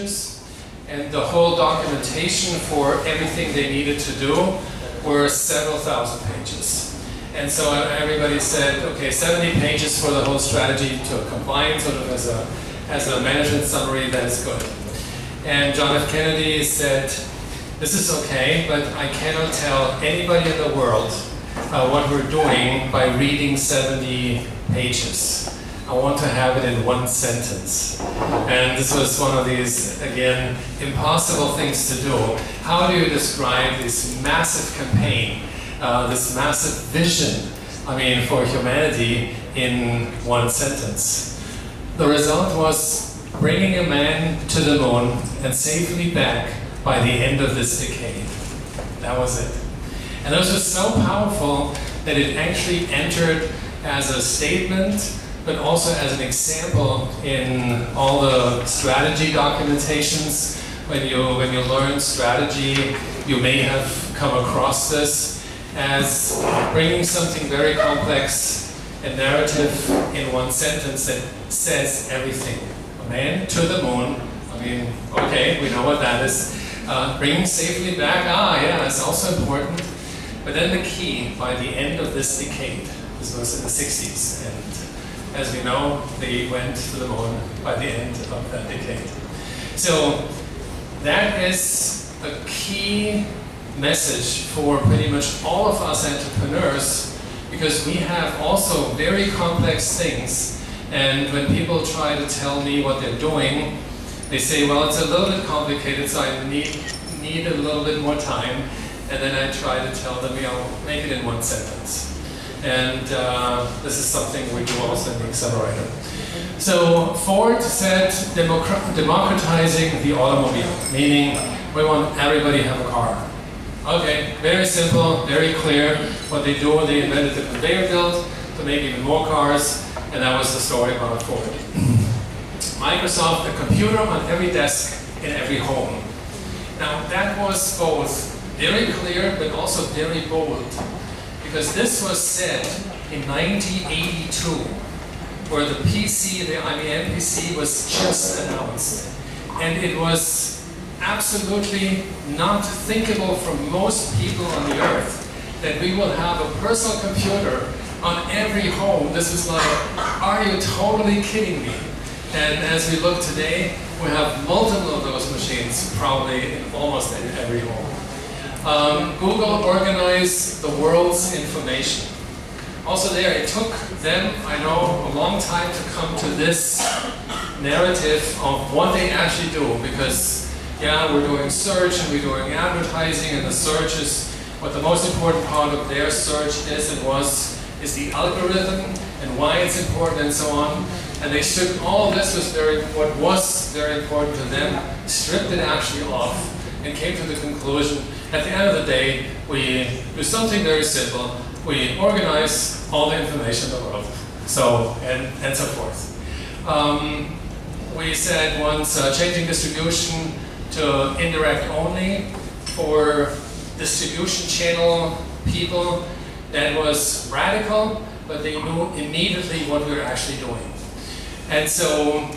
pages, and the whole documentation for everything they needed to do were several thousand pages. And so everybody said, okay, 70 pages for the whole strategy to combine sort of as a management summary, that is good. And John F. Kennedy said, this is okay, but I cannot tell anybody in the world what we're doing by reading 70 pages. I want to have it in one sentence. And this was one of these, again, impossible things to do. How do you describe this massive campaign, this massive vision, for humanity in one sentence? The result was bringing a man to the moon and safely back by the end of this decade. That was it. And this was so powerful that it actually entered as a statement, but also as an example in all the strategy documentations. When you learn strategy, you may have come across this as bringing something very complex and narrative in one sentence that says everything. A man to the moon, okay, we know what that is. Bringing safely back, yeah, that's also important. But then the key, by the end of this decade, this was in the 60s, and as we know, they went to the moon by the end of that decade. So that is a key message for pretty much all of us entrepreneurs, because we have also very complex things, and when people try to tell me what they're doing, they say, well, it's a little bit complicated, so I need a little bit more time. And then I try to tell them, make it in one sentence. And this is something we do also in the accelerator. So Ford said democratizing the automobile, meaning we want everybody to have a car. Okay, very simple, very clear. What they do, they invented the conveyor belt to make even more cars, and that was the story about Ford. Microsoft, a computer on every desk in every home. Now that was both very clear, but also very bold, because this was said in 1982, where the PC, the IBM PC, was just announced. And it was absolutely not thinkable for most people on the earth that we will have a personal computer on every home. This is like, are you totally kidding me? And as we look today, we have multiple of those machines, probably in almost in every home. Google organized the world's information. Also there, it took them, I know, a long time to come to this narrative of what they actually do, because yeah, we're doing search and we're doing advertising, and the search is what the most important part of their search is and is the algorithm and why it's important and so on. And they stripped all of this, what was very important to them, stripped it actually off, and came to the conclusion, at the end of the day, we do something very simple. We organize all the information in the world, so and so forth. We said once changing distribution to indirect only for distribution channel people. That was radical, but they knew immediately what we were actually doing. And so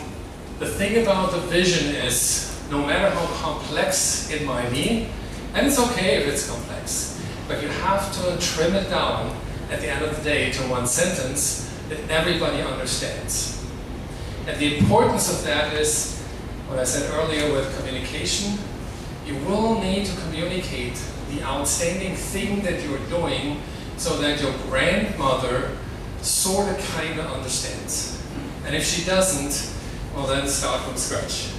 the thing about the vision is, no matter how complex it might be, and it's okay if it's complex, but you have to trim it down at the end of the day to one sentence that everybody understands. And the importance of that is, what I said earlier with communication, you will need to communicate the outstanding thing that you're doing so that your grandmother sort of kind of understands. And if she doesn't, well then start from scratch.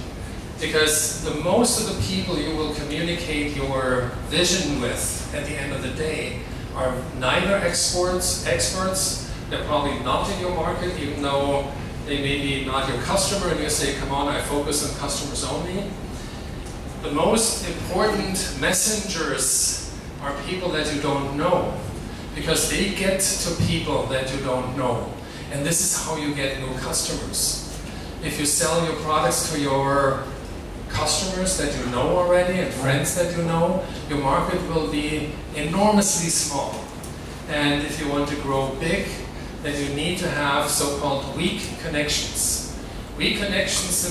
Because the most of the people you will communicate your vision with at the end of the day are neither experts, they're probably not in your market, even though they may be not your customer, and you say, come on, I focus on customers only. The most important messengers are people that you don't know, because they get to people that you don't know. And this is how you get new customers. If you sell your products to your customers that you know already and friends that you know, your market will be enormously small. And if you want to grow big, then you need to have so-called weak connections. Weak connections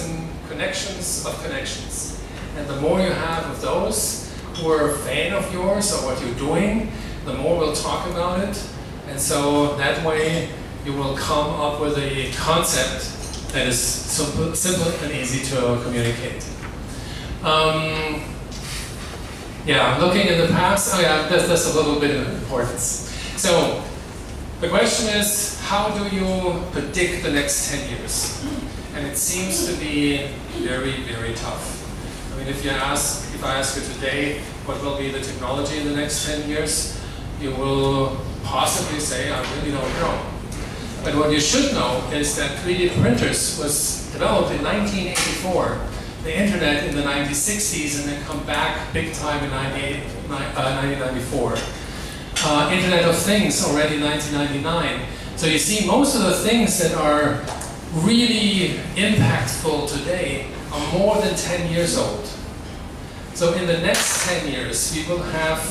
connections of connections. And the more you have of those who are a fan of yours or what you're doing, the more we'll talk about it. And so that way you will come up with a concept that is simple and easy to communicate. Yeah, looking in the past, oh yeah, that's a little bit of importance. So the question is, how do you predict the next 10 years? And it seems to be very, very tough. I mean, if I ask you today, what will be the technology in the next 10 years, you will possibly say, I really don't know. But what you should know is that 3D printers was developed in 1984, the internet in the 1960s, and then come back big time in 1994. Internet of Things already 1999. So you see, most of the things that are really impactful today are more than 10 years old. So in the next 10 years, we will have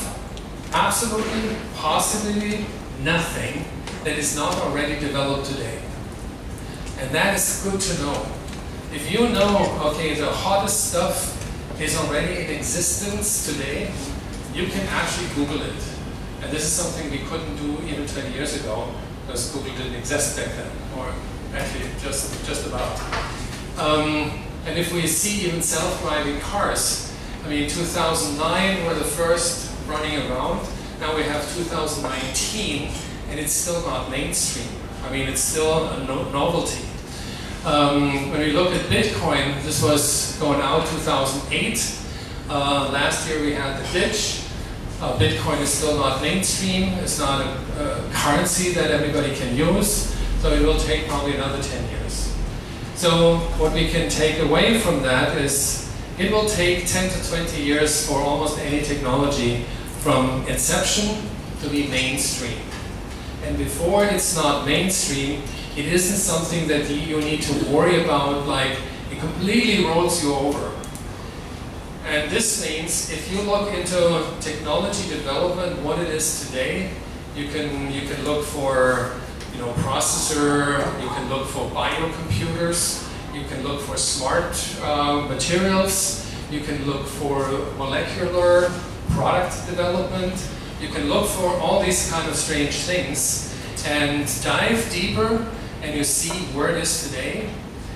absolutely, possibly nothing that is not already developed today. And that is good to know. If you know, okay, the hottest stuff is already in existence today, you can actually Google it. And this is something we couldn't do even 20 years ago, because Google didn't exist back then, or actually just about. And if we see even self-driving cars, I mean, 2009 were the first running around. Now we have 2019, and it's still not mainstream. I mean, it's still a novelty. When we look at Bitcoin, this was going out 2008. Last year we had the TİCH. Bitcoin is still not mainstream. It's not a currency that everybody can use. So it will take probably another 10 years. So what we can take away from that is it will take 10 to 20 years for almost any technology from inception to be mainstream. And before it's not mainstream, it isn't something that you need to worry about, like it completely rolls you over. And this means if you look into technology development, what it is today, you can look for, you know, processor, you can look for biocomputers, you can look for smart materials, you can look for molecular product development, you can look for all these kind of strange things and dive deeper, and you see where it is today,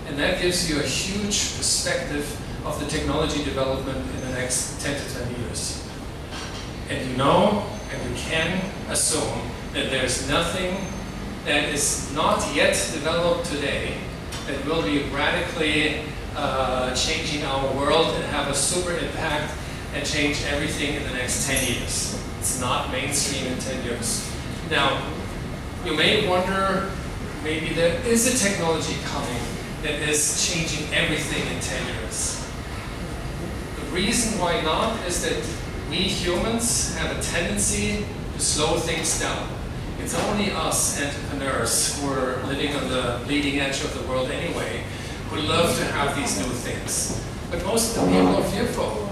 and that gives you a huge perspective of the technology development in the next 10 to 20 years. And you know, and you can assume that there's nothing that is not yet developed today that will be radically changing our world and have a super impact and change everything in the next 10 years. It's not mainstream in 10 years. Now, you may wonder, maybe there is a technology coming that is changing everything in 10 years. The reason why not is that we humans have a tendency to slow things down. It's only us entrepreneurs who are living on the leading edge of the world anyway, who love to have these new things. But most of the people are fearful.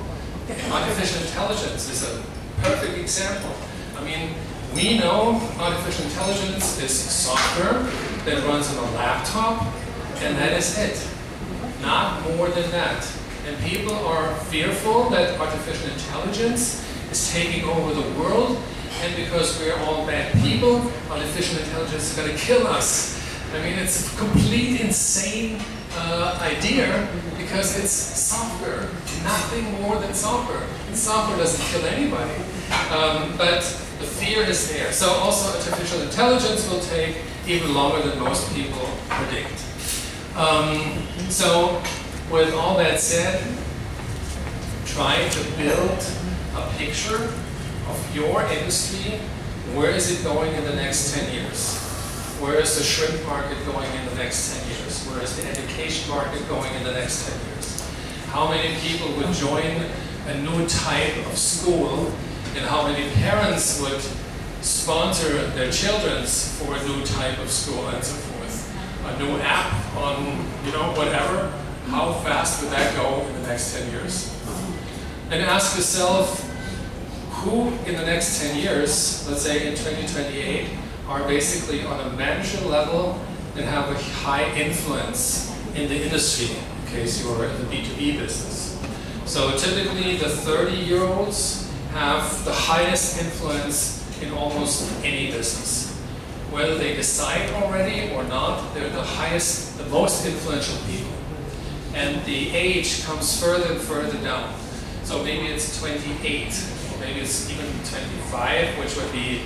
Artificial intelligence is a perfect example. I mean, we know artificial intelligence is software that runs on a laptop, and that is it. Not more than that. And people are fearful that artificial intelligence is taking over the world, and because we're all bad people, artificial intelligence is going to kill us. I mean, it's a complete insane idea, because it's software, nothing more than software. And software doesn't kill anybody. But the fear is there. So also artificial intelligence will take even longer than most people predict. So with all that said, try to build a picture of your industry. Where is it going in the next 10 years? Where is the shrimp market going in the next 10 years? Where is the education market going in the next 10 years? How many people would join a new type of school, and how many parents would sponsor their children for a new type of school, and so forth? A new app on, you know, whatever. How fast would that go in the next 10 years? And ask yourself, who in the next 10 years, let's say in 2028, are basically on a manager level and have a high influence in the industry. in case you are in the B2B business. So typically the 30-year-olds have the highest influence in almost any business. Whether they decide already or not, they're the highest, the most influential people. And the age comes further and further down. So maybe it's 28, or maybe it's even 25, which would be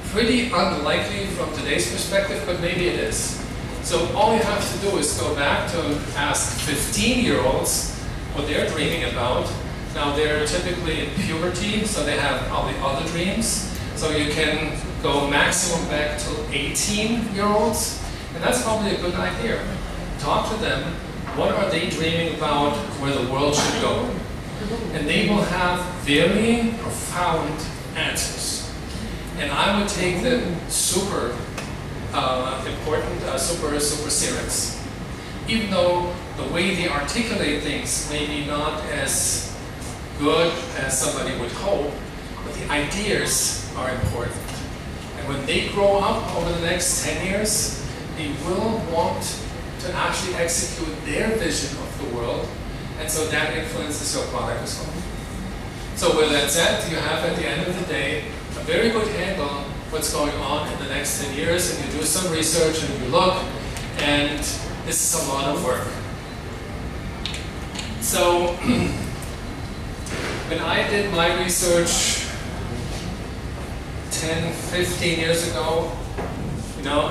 pretty unlikely from today's perspective, but maybe it is. So all you have to do is go back to ask 15-year-olds what they're dreaming about. Now they're typically in puberty, so they have probably other dreams. So you can go maximum back to 18-year-olds, and that's probably a good idea. Talk to them, what are they dreaming about where the world should go? And they will have very profound answers. And I would take them super important, super serious. Even though the way they articulate things may be not as good as somebody would hope, but the ideas are important. And when they grow up over the next 10 years, they will want to actually execute their vision of the world, and so that influences your product as well. So with that said, you have at the end of the day a very good handle on what's going on in the next 10 years, and you do some research and you look, and this is a lot of work. So when I did my research 10, 15 years ago, you know,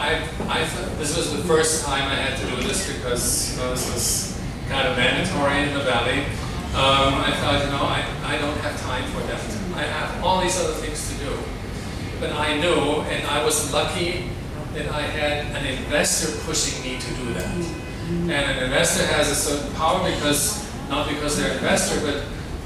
this was the first time I had to do this because, you know, this was kind of mandatory in the Valley. I thought, you know, I don't have time for that. I have all these other things to do. But I knew, and I was lucky that I had an investor pushing me to do that. And an investor has a certain power because, not because they're an investor, but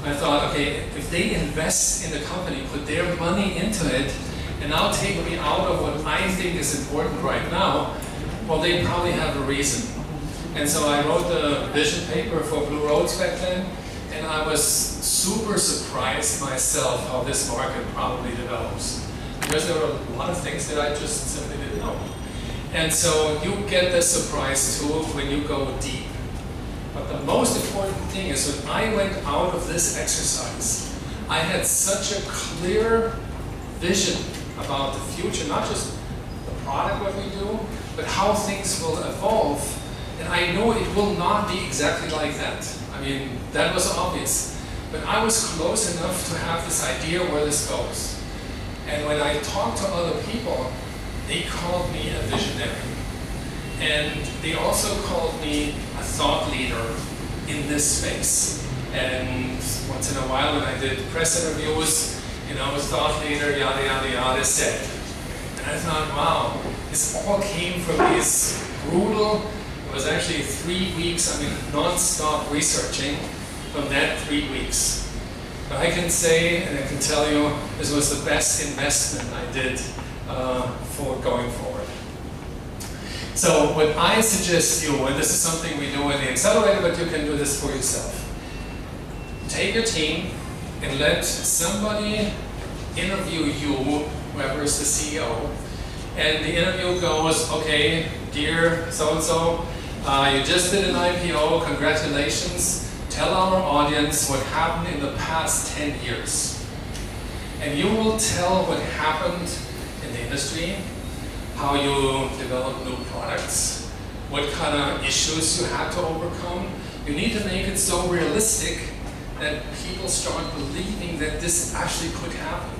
I thought, okay, if they invest in the company, put their money into it, and now take me out of what I think is important right now, well, they probably have a reason. And so I wrote the vision paper for Blue Roads back then, and I was super surprised myself how this market probably develops. Because there were a lot of things that I just simply didn't know. And so you get the surprise too when you go deep. But the most important thing is when I went out of this exercise, I had such a clear vision about the future, not just the product, what we do, but how things will evolve. And I know it will not be exactly like that. I mean, that was obvious. But I was close enough to have this idea where this goes. And when I talked to other people, they called me a visionary. And they also called me a thought leader in this space. And once in a while when I did press interviews, you know, thought leader, yada, yada, yada, said. And I thought, wow, this all came from these brutal, it was actually 3 weeks, I mean, non-stop researching from that 3 weeks. But I can say, and I can tell you, this was the best investment I did for going forward. So what I suggest you, and this is something we do in the accelerator, but you can do this for yourself. Take your team and let somebody interview you, whoever is the CEO, and the interview goes, okay, dear so-and-so, you just did an IPO, congratulations. Tell our audience what happened in the past 10 years. And you will tell what happened in the industry, how you developed new products, what kind of issues you had to overcome. You need to make it so realistic that people start believing that this actually could happen.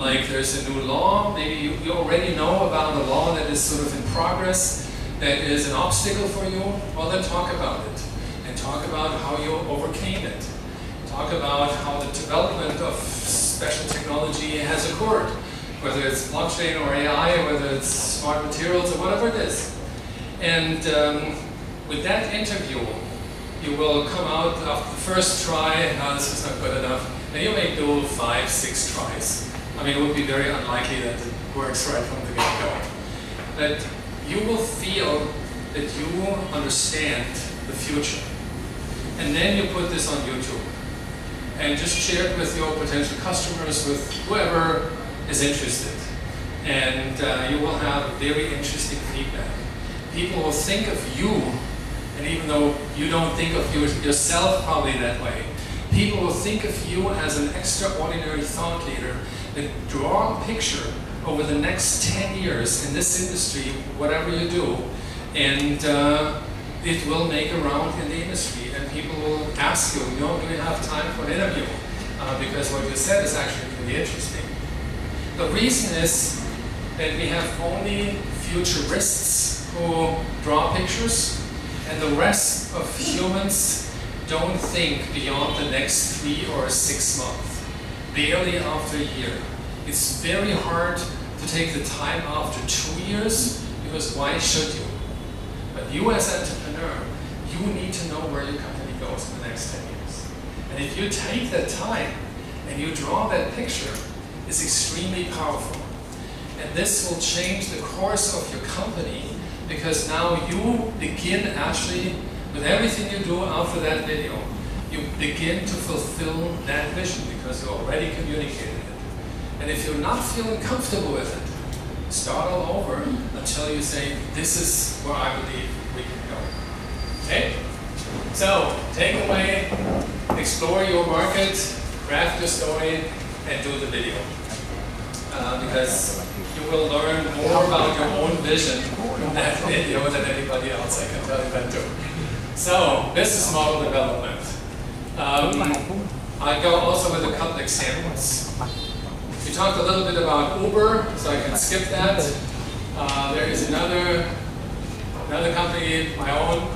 Like there's a new law, maybe you already know about a law that is sort of in progress, that is an obstacle for you, well then talk about it. And talk about how you overcame it. Talk about how the development of special technology has occurred, whether it's blockchain or AI, whether it's smart materials or whatever it is. And with that interview, you will come out after the first try, no, this is not good enough, and you may do 5, 6 tries. I mean, it would be very unlikely that it works right from the get-go. But you will feel that you understand the future. And then you put this on YouTube. And just share it with your potential customers, with whoever is interested. And you will have very interesting feedback. People will think of you And even though you don't think of yourself probably that way, people will think of you as an extraordinary thought leader that draw a picture over the next 10 years in this industry, whatever you do, and it will make a round in the industry, and people will ask you, do you have time for an interview? Because what you said is actually really interesting. The reason is that we have only futurists who draw pictures, and the rest of humans don't think beyond the next 3 or 6 months, barely after a year. It's very hard to take the time after 2 years, because why should you? But you as an entrepreneur, you need to know where your company goes in the next 10 years. And if you take that time and you draw that picture, it's extremely powerful. And this will change the course of your company, because now you begin actually, with everything you do after that video, you begin to fulfill that vision because you already communicated it. And if you're not feeling comfortable with it, start all over until you say, this is where I believe we can go. Okay? So, take away, explore your market, craft your story, and do the video. Because you will learn more about your own vision in that video than anybody else, I can tell you that too. So, business model development. I go also with a couple examples. We talked a little bit about Uber, so I can skip that. There is another company, my own.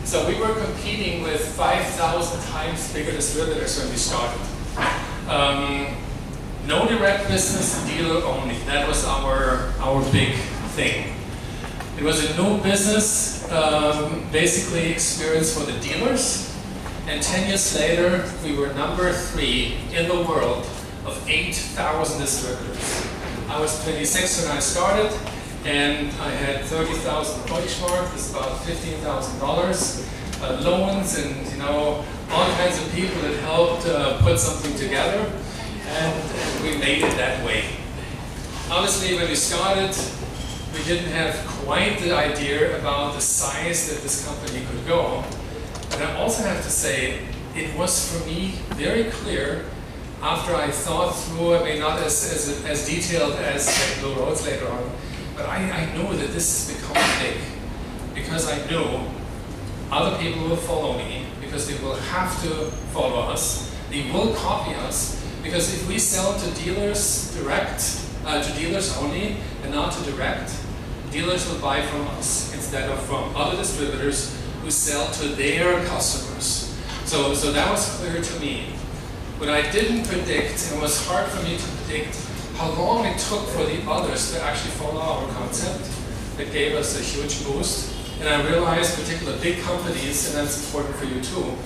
So we were competing with 5,000 times bigger distributors when we started. No direct business, dealer only. That was our big thing. It was a new business, basically experience for the dealers. And 10 years later, we were number 3 in the world of 8,000 distributors. I was 26 when I started, and I had 30,000 Deutschmark, that's about $15,000, loans, and all kinds of people that helped put something together, and we made it that way. Honestly, when we started, we didn't have quite the idea about the size that this company could go. But I also have to say, it was for me very clear after I thought through, I mean, not as detailed as Blue Roads later on, but I knew that this is becoming big because I knew other people will follow me because they will have to follow us. They will copy us because if we sell to dealers direct, to dealers only and not to direct, dealers will buy from us instead of from other distributors who sell to their customers. So that was clear to me. What I didn't predict, and it was hard for me to predict, how long it took for the others to actually follow our concept. It gave us a huge boost. And I realized particular big companies, and that's important for you too,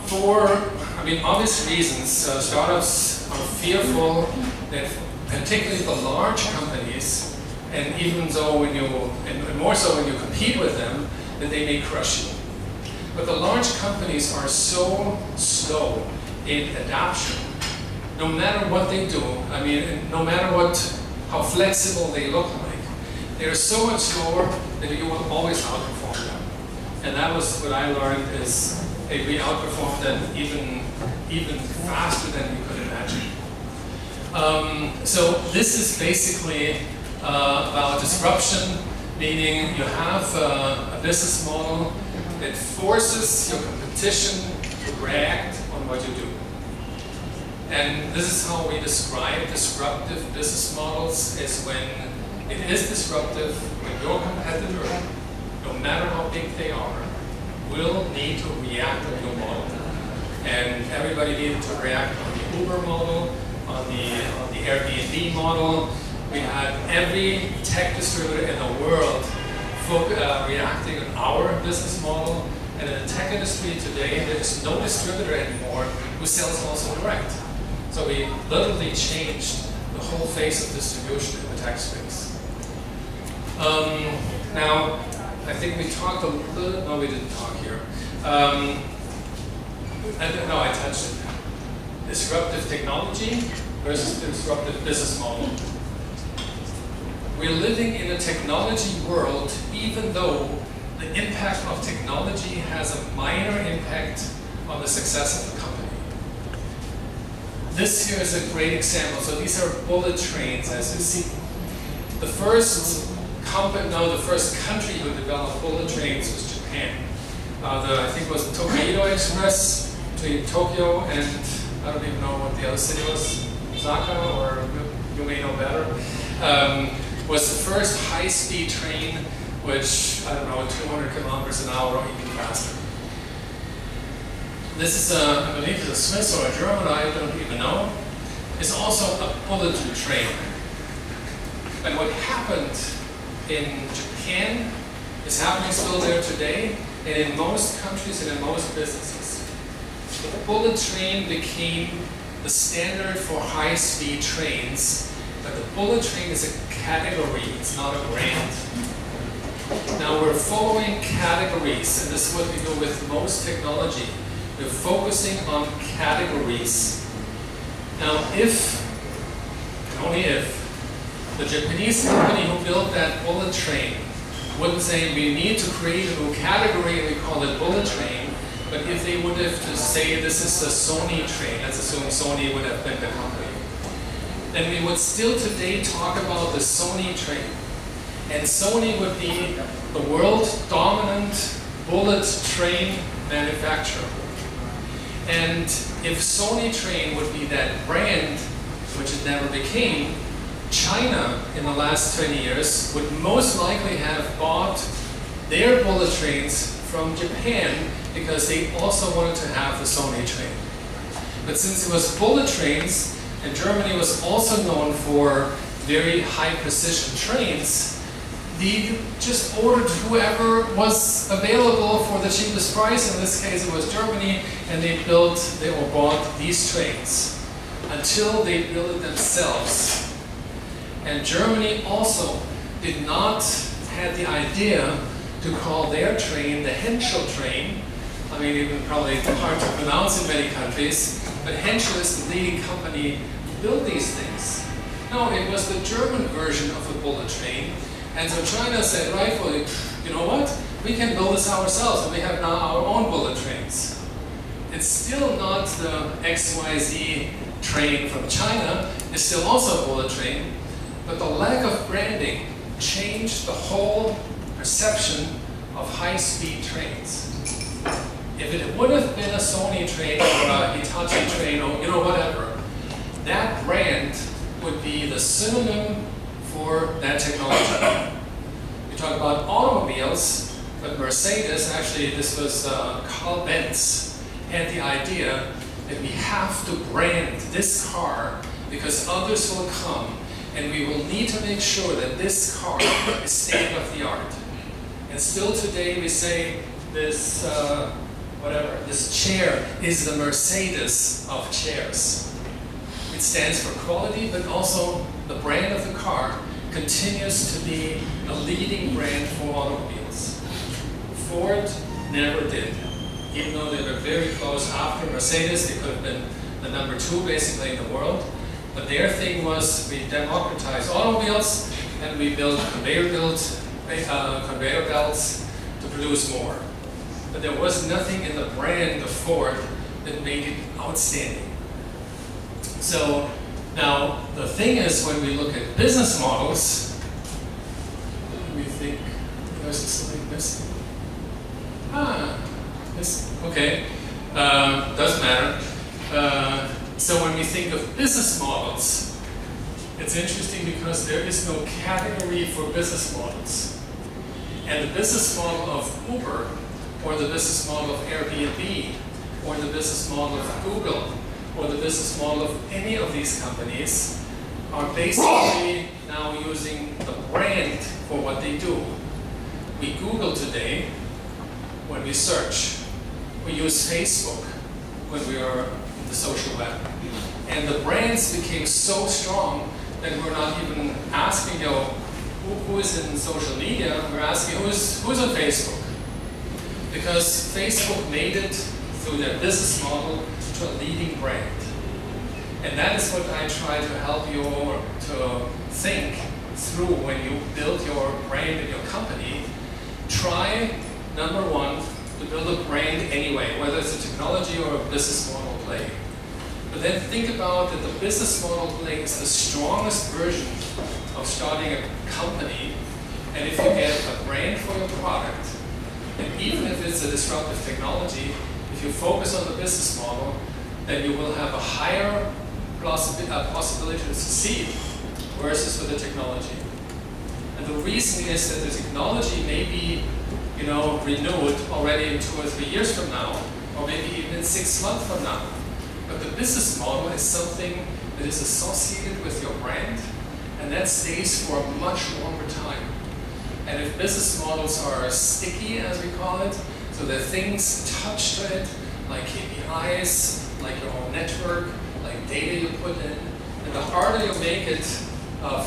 for, obvious reasons, startups are fearful that particularly the large companies, and even though and more so when you compete with them, that they may crush you. But the large companies are so slow in adoption. No matter what they do, no matter how flexible they look like, they're so much slower that you will always outperform them. And that was what I learned is we outperformed them even faster than you could imagine. So this is basically about disruption, meaning you have a business model that forces your competition to react on what you do. And this is how we describe disruptive business models, is when it is disruptive, when your competitor, no matter how big they are, will need to react on your model. And everybody needed to react on the Uber model, on the Airbnb model. We had every tech distributor in the world reacting on our business model. And in the tech industry today, there is no distributor anymore who sells also direct. So we literally changed the whole face of distribution in the tech space. Now, I think we talked a little, no, we didn't talk here. No, I touched it. Disruptive technology versus disruptive business model. We're living in a technology world, even though the impact of technology has a minor impact on the success of the company. This here is a great example. So these are bullet trains, as you see. The first country who developed bullet trains was Japan. I think it was the Tokyo Express between Tokyo and I don't even know what the other city was, Osaka, or you may know better, was the first high-speed train, which, I don't know, 200 kilometers an hour or even faster. This is, I believe it's a Swiss or a German, I don't even know. It's also a bullet train. And what happened in Japan is happening still there today, and in most countries and in most businesses. The bullet train became the standard for high-speed trains, but the bullet train is a category, it's not a brand. Now we're following categories, and this is what we do with most technology. We're focusing on categories. Now if, and only if, the Japanese company who built that bullet train wouldn't say we need to create a new category and we call it bullet train, but if they would have to say this is the Sony train, let's assume Sony would have been the company, then we would still today talk about the Sony train. And Sony would be the world dominant bullet train manufacturer. And if Sony train would be that brand, which it never became, China in the last 20 years would most likely have bought their bullet trains from Japan because they also wanted to have the Sony train. But since it was bullet trains, and Germany was also known for very high precision trains, they just ordered whoever was available for the cheapest price. In this case it was Germany, and they bought these trains until they built it themselves. And Germany also did not have the idea to call their train the Henschel train. I mean, even probably hard to pronounce in many countries, but Henschel is the leading company who built these things. No, it was the German version of the bullet train. And so China said, rightfully, you know what? We can build this ourselves, and we have now our own bullet trains. It's still not the XYZ train from China. It's still also a bullet train. But the lack of branding changed the whole perception of high-speed trains. If it would have been a Sony train or a Hitachi train or whatever, that brand would be the synonym for that technology. We talk about automobiles, but Mercedes, actually this was Carl Benz, had the idea that we have to brand this car because others will come, and we will need to make sure that this car is state-of-the-art. And still today we say this, this chair is the Mercedes of chairs. It stands for quality, but also the brand of the car continues to be a leading brand for automobiles. Ford never did. Even though they were very close after Mercedes, they could have been the number 2 basically in the world. But their thing was we democratize automobiles and we build conveyor belts to produce more. But there was nothing in the brand of Ford that made it outstanding. So now the thing is, when we look at business models, we think there's something missing. Okay, doesn't matter. So when we think of business models, it's interesting because there is no category for business models. And the business model of Uber, or the business model of Airbnb, or the business model of Google, or the business model of any of these companies are basically now using the brand for what they do. We Google today when we search. We use Facebook when we are in the social web. And the brands became so strong that we're not even asking, who is in social media? We're asking who's on Facebook. Because Facebook made it through their business model to a leading brand. And that is what I try to help you to think through when you build your brand in your company. Try number one, to build a brand anyway, whether it's a technology or a business model play. But then think about that the business model play is the strongest version of starting a company. And if you get a brand for your product, and even if it's a disruptive technology, if you focus on the business model, then you will have a higher possibility to succeed versus with the technology. And the reason is that the technology may be, renewed already in 2 or 3 years from now, or maybe even in 6 months from now. But the business model is something that is associated with your brand, and that stays for a much longer time. And if business models are sticky, as we call it, so there are things attached to it, like KPIs, like your own network, like data you put in, and the harder you make it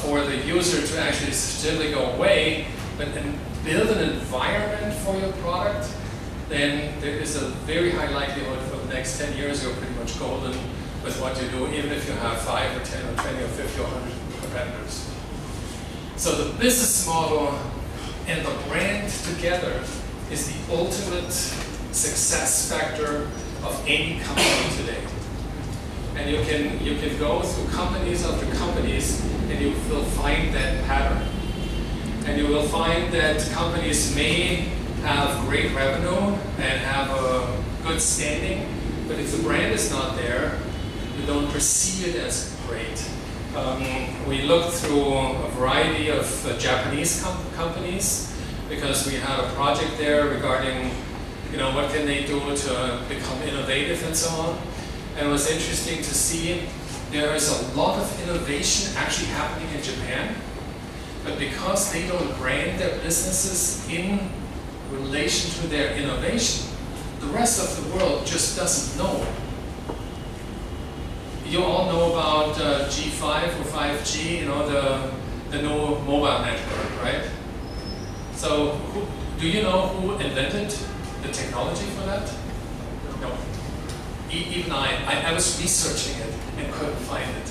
for the user to actually simply go away, but then build an environment for your product, then there is a very high likelihood for the next 10 years you're pretty much golden with what you do, even if you have 5 or 10 or 20 or 50 or 100 competitors. So the business model and the brand together is the ultimate success factor of any company today. And you can go through companies after companies and you will find that pattern. And you will find that companies may have great revenue and have a good standing, but if the brand is not there, you don't perceive it as great. We looked through a variety of Japanese companies because we had a project there regarding, what can they do to become innovative and so on. And it was interesting to see there is a lot of innovation actually happening in Japan, but because they don't brand their businesses in relation to their innovation, the rest of the world just doesn't know. You all know about G5 or 5G, the new mobile network, right? So do you know who invented the technology for that? No. Even I was researching it and couldn't find it.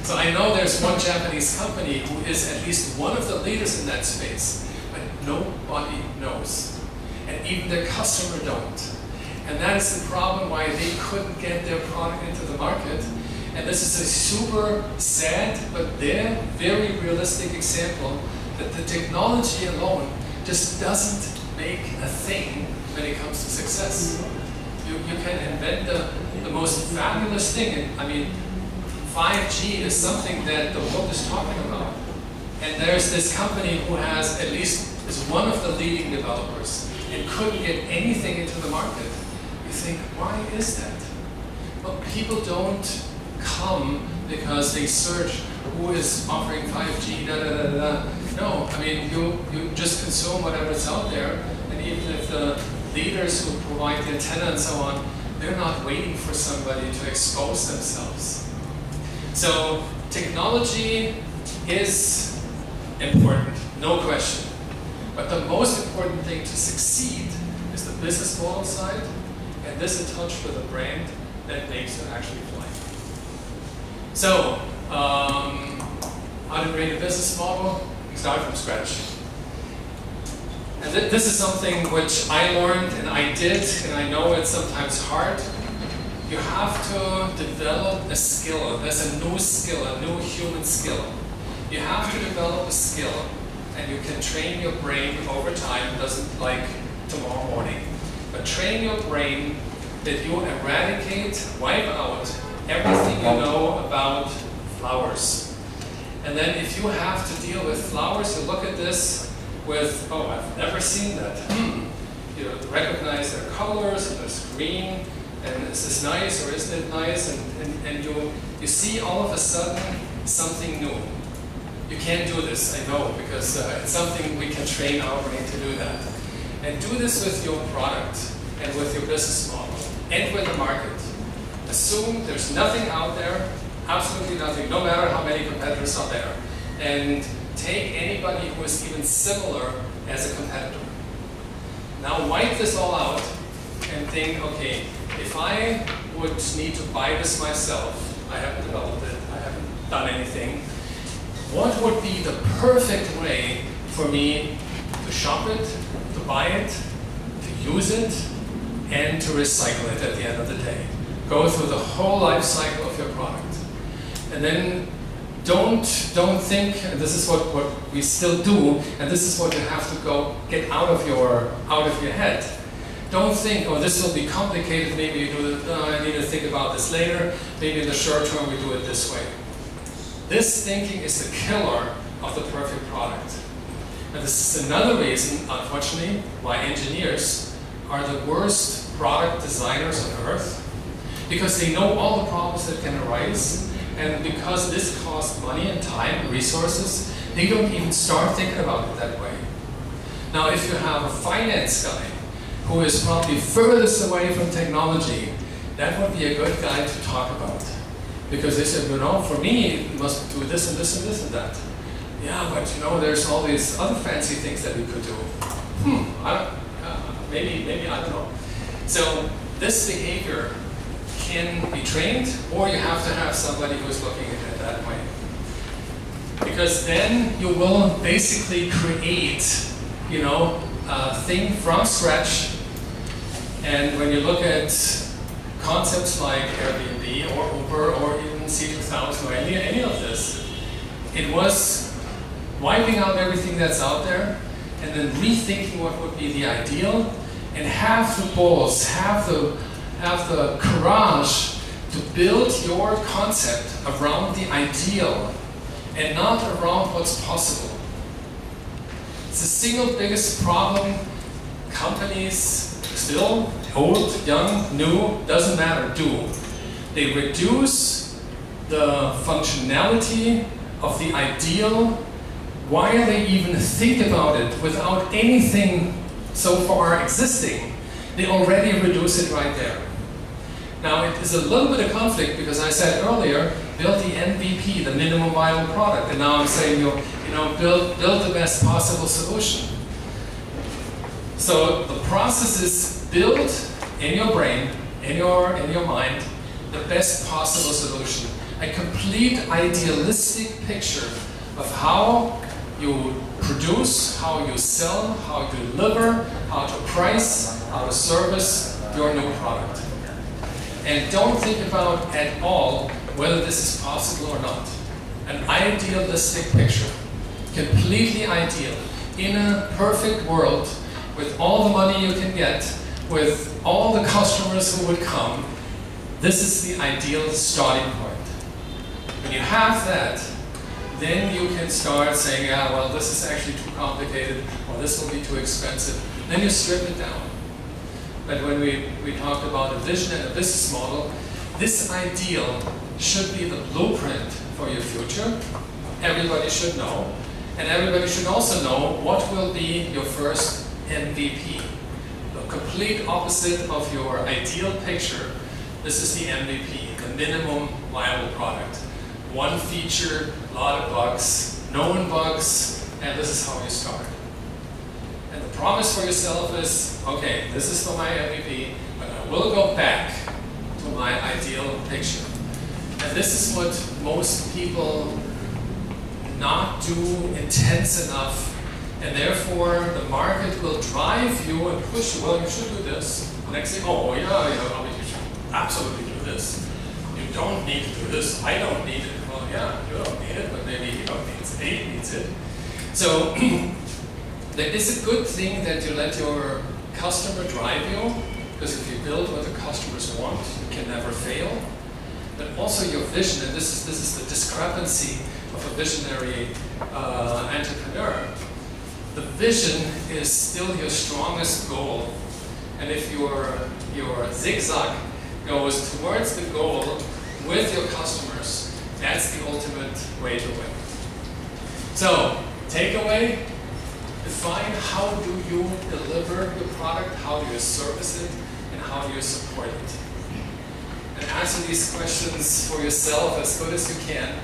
So I know there's one Japanese company who is at least one of the leaders in that space, but nobody knows. And even their customer don't. And that is the problem why they couldn't get their product into the market. And this is a super sad, but very realistic example that the technology alone just doesn't make a thing when it comes to success. You can invent the most fabulous thing. I mean, 5G is something that the world is talking about. And there's this company who is one of the leading developers and couldn't get anything into the market. You think, why is that? Well, people don't come because they search who is offering 5G, No, I mean, you just consume whatever's out there, and even if the leaders who provide the antenna and so on, they're not waiting for somebody to expose themselves. So technology is important, no question. But the most important thing to succeed is the business model side, and this in touch with a brand that makes it actually fly. So, how to create a business model? Start from scratch. And this is something which I learned and I did, and I know it's sometimes hard. You have to develop a skill. There's a new skill, a new human skill. You have to develop a skill, and you can train your brain over time. It doesn't like tomorrow morning. But train your brain that you eradicate, wipe out everything you know about flowers. And then if you have to deal with flowers, you look at this with, oh, I've never seen that. You recognize their colors, and there's green, and is this nice or isn't it nice? And you see all of a sudden something new. You can't do this, I know, because it's something we can train our brain to do that. And do this with your product and with your business model and with the market. Assume there's nothing out there, absolutely nothing, no matter how many competitors are there. And take anybody who is even similar as a competitor. Now wipe this all out and think, okay, if I would need to buy this myself, I haven't developed it, I haven't done anything, what would be the perfect way for me to shop it, to buy it, use it and to recycle it at the end of the day. Go through the whole life cycle of your product. And then don't think, and this is what we still do, and this is what you have to get out of your head. Don't think, oh, this will be complicated, maybe you do it, I need to think about this later, maybe in the short term we do it this way. This thinking is the killer of the perfect product. And this is another reason, unfortunately, why engineers are the worst product designers on earth, because they know all the problems that can arise, and because this costs money and time, resources, they don't even start thinking about it that way. Now, if you have a finance guy who is probably furthest away from technology, that would be a good guy to talk about. Because they said, for me, you must do this and this and this and that. Yeah, but there's all these other fancy things that we could do. Maybe, I don't know. So this behavior can be trained, or you have to have somebody who is looking at it that way. Because then you will basically create, a thing from scratch. And when you look at concepts like Airbnb or Uber or even C2000 or any of this, it was wiping out everything that's out there and then rethinking what would be the ideal, and have the balls, have the courage to build your concept around the ideal and not around what's possible. It's the single biggest problem companies, still, old, young, new, doesn't matter, do. They reduce the functionality of the ideal while they even think about it without anything so far existing. They already reduce it right there. Now, it is a little bit of conflict because I said earlier, build the MVP, the minimum viable product, and now I'm saying, build the best possible solution. So the process is build in your brain, in your mind, the best possible solution. A complete idealistic picture of how you produce, how you sell, how you deliver, how to price, how to service your new product. And don't think about at all whether this is possible or not. An idealistic picture, completely ideal, in a perfect world, with all the money you can get, with all the customers who would come, this is the ideal starting point. When you have that, then you can start saying, this is actually too complicated, or this will be too expensive. Then you strip it down. But when we talked about a vision and a business model, this ideal should be the blueprint for your future. Everybody should know. And everybody should also know what will be your first MVP. The complete opposite of your ideal picture. This is the MVP, the minimum viable product. One feature, a lot of bugs, known bugs, and this is how you start. And the promise for yourself is, okay, this is for my MVP, but I will go back to my ideal picture. And this is what most people not do intense enough, and therefore the market will drive you and push you, well, you should do this. Next thing, you should absolutely do this. You don't need to do this. I don't need it. Well, yeah, you don't need it, but maybe he needs it. So it is a good thing that you let your customer drive you, because if you build what the customers want, you can never fail. But also your vision, and this is the discrepancy of a visionary entrepreneur. The vision is still your strongest goal, and if your zigzag goes towards the goal with your customers, that's the ultimate way to win. So, takeaway, define how do you deliver your product, how do you service it, and how do you support it. And answer these questions for yourself as good as you can.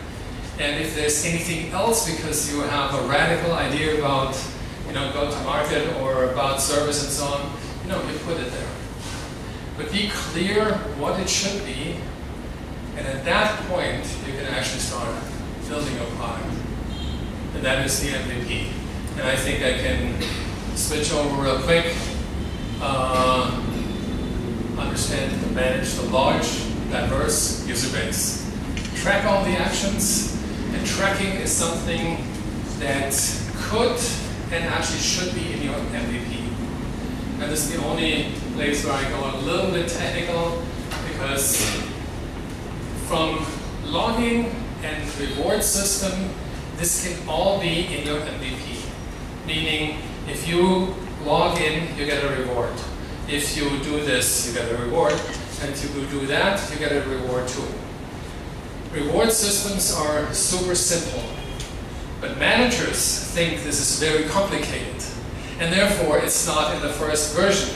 And if there's anything else, because you have a radical idea about go-to-market or about service and so on, you put it there. But be clear what it should be, and at that point, you can actually start building a product. And that is the MVP. And I think I can switch over real quick understand and manage the large, diverse user base. Track all the actions, and tracking is something that could and actually should be in your MVP. And this is the only place where I go a little bit technical, because from logging and reward system, this can all be in your MVP. Meaning, if you log in, you get a reward. If you do this, you get a reward. And if you do that, you get a reward too. Reward systems are super simple. But managers think this is very complicated. And therefore, it's not in the first version.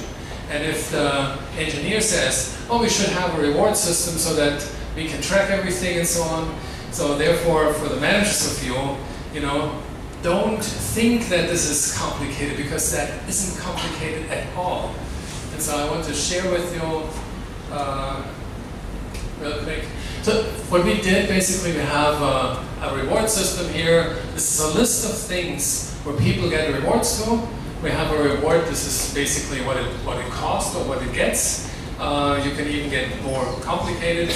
And if the engineer says, oh, we should have a reward system so that we can track everything and so on. So therefore, for the managers of you know, don't think that this is complicated, because that isn't complicated at all. And so I want to share with you real quick. So what we did, basically, we have a reward system here. This is a list of things where people get rewards to. We have a reward. This is basically what it costs or what it gets. You can even get more complicated,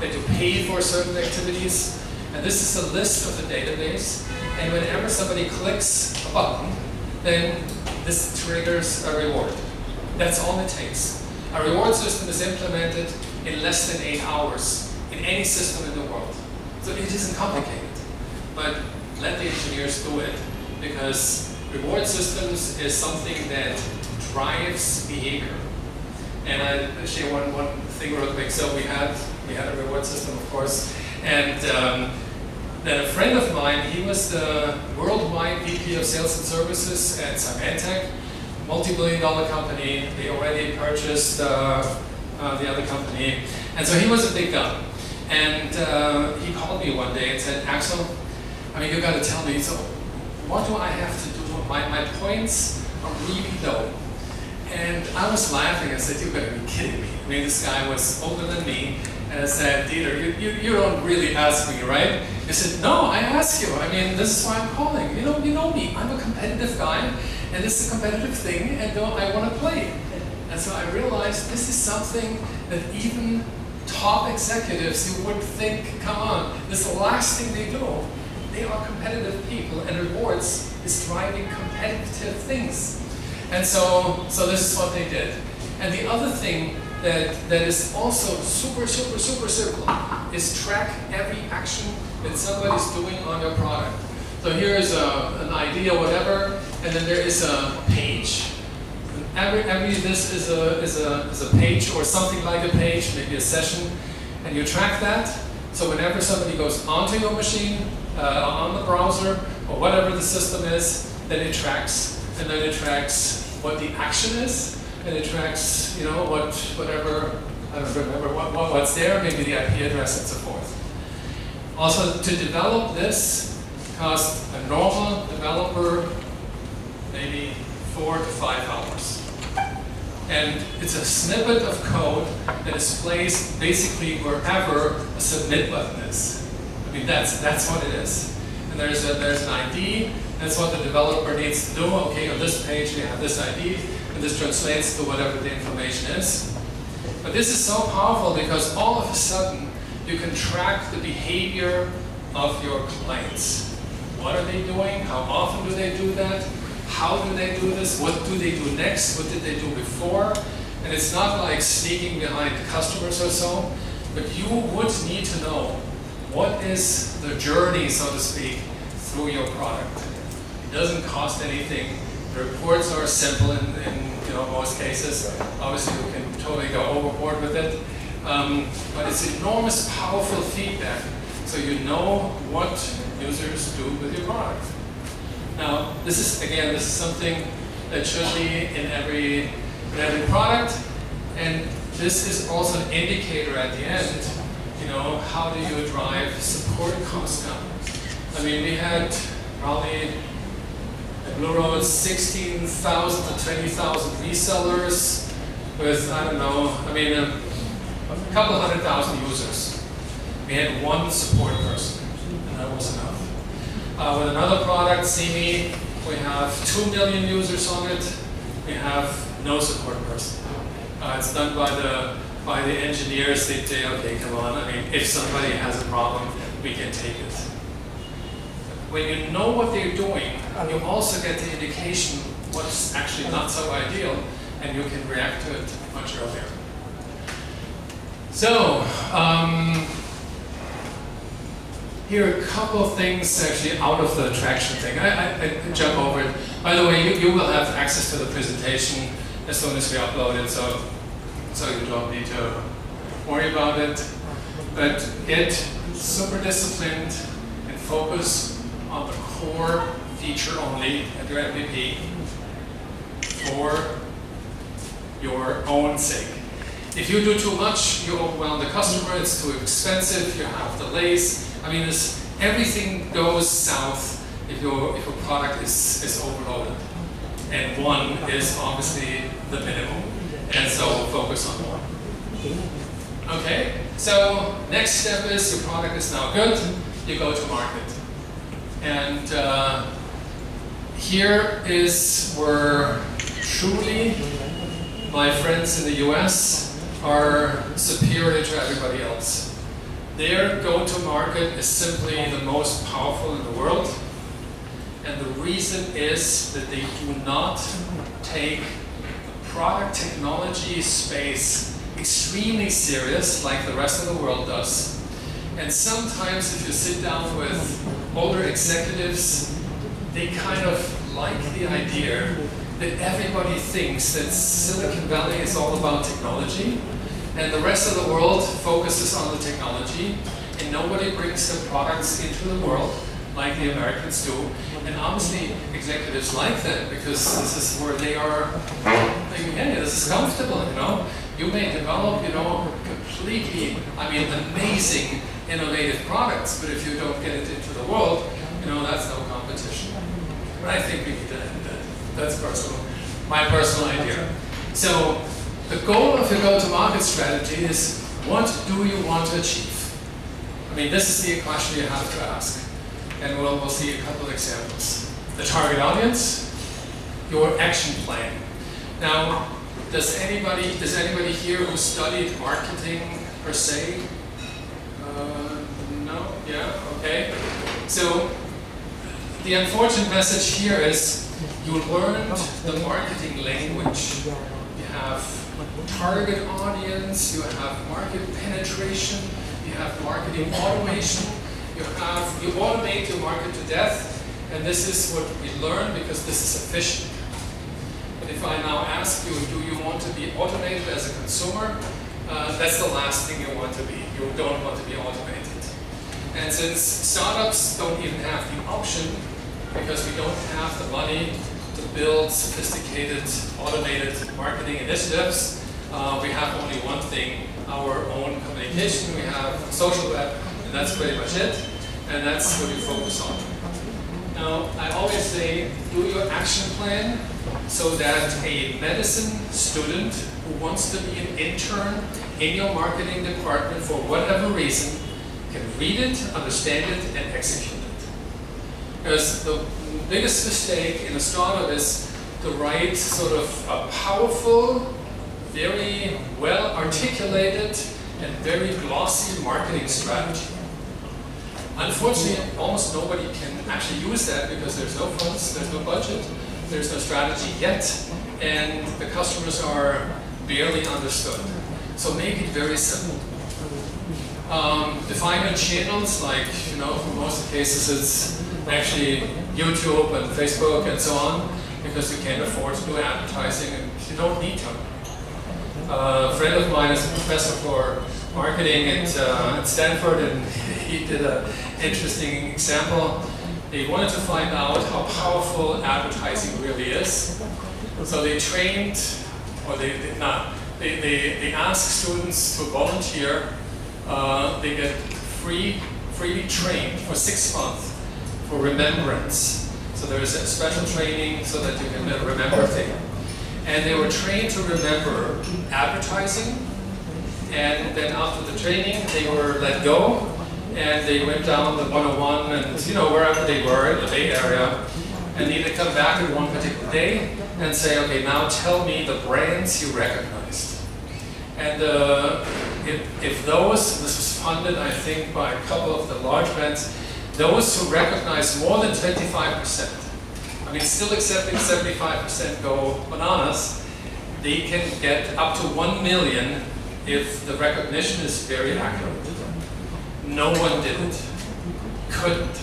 that you pay for certain activities. And this is a list of the database. And whenever somebody clicks a button, then this triggers a reward. That's all it takes. A reward system is implemented in less than 8 hours in any system in the world. So it isn't complicated. But let the engineers do it, because reward systems is something that drives behavior. And I'll share one thing real quick. So we had a reward system, of course, and then a friend of mine, he was the worldwide VP of Sales and Services at Symantec, multi-billion-dollar company. They already purchased the other company, and so he was a big guy. And he called me one day and said, Axel, I mean, you got to tell me, so what do I have to do? My points are really low. And I was laughing. I said, you've got to be kidding me. I mean, this guy was older than me. And I said, Dieter, you don't really ask me, right? He said, no, I ask you. I mean, this is why I'm calling. You know me. I'm a competitive guy, and this is a competitive thing, and I want to play. And so I realized this is something that even top executives, you would think, come on, this is the last thing they do. They are competitive people, and rewards is driving competitive things. And so this is what they did. And the other thing that is also super simple is track every action that somebody's doing on your product. So here is an idea, whatever, and then there is a page. This is a page or something like a page, maybe a session, and you track that. So whenever somebody goes onto your machine, on the browser, or whatever the system is, then it tracks, and then it tracks what the action is, and it tracks, whatever, I don't remember what's there, maybe the IP address and so forth. Also, to develop this cost a normal developer maybe 4 to 5 hours. And it's a snippet of code that is placed basically wherever a submit button is. I mean, that's what it is. And there's an ID. That's what the developer needs to do. Okay, on this page we have this ID, and this translates to whatever the information is. But this is so powerful because all of a sudden you can track the behavior of your clients. What are they doing? How often do they do that? How do they do this? What do they do next? What did they do before? And it's not like sneaking behind customers or so, but you would need to know what is the journey, so to speak, through your product. It doesn't cost anything. The reports are simple in most cases. Obviously, you can totally go overboard with it. But it's enormous, powerful feedback, so you know what users do with your product. Now, this is something that should be in every product, and this is also an indicator at the end. How do you drive support costs down? I mean, we had probably at Blue Road 16,000 to 20,000 resellers with, I don't know, a couple 100,000 users. We had one support person, and that was enough. With another product, CME, we have 2 million users on it. We have no support person. It's done by the engineers. They say, okay, come on. I mean, if somebody has a problem, we can take it. When you know what they're doing, you also get the indication what's actually not so ideal, and you can react to it much earlier. So, here are a couple of things actually out of the traction thing. I jump over it. By the way, you will have access to the presentation as soon as we upload it, so you don't need to worry about it. But get super disciplined and focus on the core feature only at your MVP for your own sake. If you do too much, you overwhelm the customer, it's too expensive, you have delays. I mean, everything goes south if your product is overloaded. And one is obviously the minimum. And so focus on one. Okay, so next step is your product is now good, you go to market. And here is where truly my friends in the US are superior to everybody else. Their go-to-market is simply the most powerful in the world. And the reason is that they do not take the product technology space extremely serious like the rest of the world does. And sometimes if you sit down with older executives, they kind of like the idea that everybody thinks that Silicon Valley is all about technology, and the rest of the world focuses on the technology, and nobody brings the products into the world like the Americans do. And obviously executives like that because this is where they are thinking, hey, this is comfortable, you know. You may develop, you know, completely, I mean, amazing, innovative products, but if you don't get it into the world, you know, that's no competition. But I think we need to end that. That's my personal idea. So the goal of your go-to-market strategy is, what do you want to achieve? I mean, this is the question you have to ask. And we'll see a couple of examples. The target audience, your action plan. Now, does anybody here who studied marketing per se? No? Yeah? Okay. So the unfortunate message here is you learned the marketing language. You have target audience, you have market penetration, you have marketing automation, you automate your market to death, and this is what we learn because this is efficient. But if I now ask you, do you want to be automated as a consumer? That's the last thing you want to be. You don't want to be automated. And since startups don't even have the option, because we don't have the money to build sophisticated automated marketing initiatives, we have only one thing, our own communication. We have social web, and that's pretty much it. And that's what you focus on. Now, I always say, do your action plan so that a medicine student who wants to be an intern in your marketing department for whatever reason can read it, understand it, and execute it. Because the biggest mistake in a startup is to write sort of a powerful, very well articulated, and very glossy marketing strategy. Unfortunately, almost nobody can actually use that because there's no funds, there's no budget, there's no strategy yet, and the customers are barely understood. So make it very simple. Define your channels, like, you know, for most cases it's actually YouTube and Facebook and so on, because you can't afford to do advertising and you don't need to. A friend of mine is a professor for marketing at Stanford, and he did an interesting example. They wanted to find out how powerful advertising really is. So they trained, or they asked students to volunteer. They get freely trained for 6 months for remembrance. So there is a special training so that you can remember things. And they were trained to remember advertising, and then after the training they were let go, and they went down the 101 and, you know, wherever they were in the Bay Area, and either come back at one particular day and say, okay, now tell me the brands you recognized. And if those, this was funded, I think, by a couple of the large brands, those who recognize more than 25%, I mean, still accepting 75% go bananas, they can get up to 1 million if the recognition is very accurate. No one did it. Couldn't.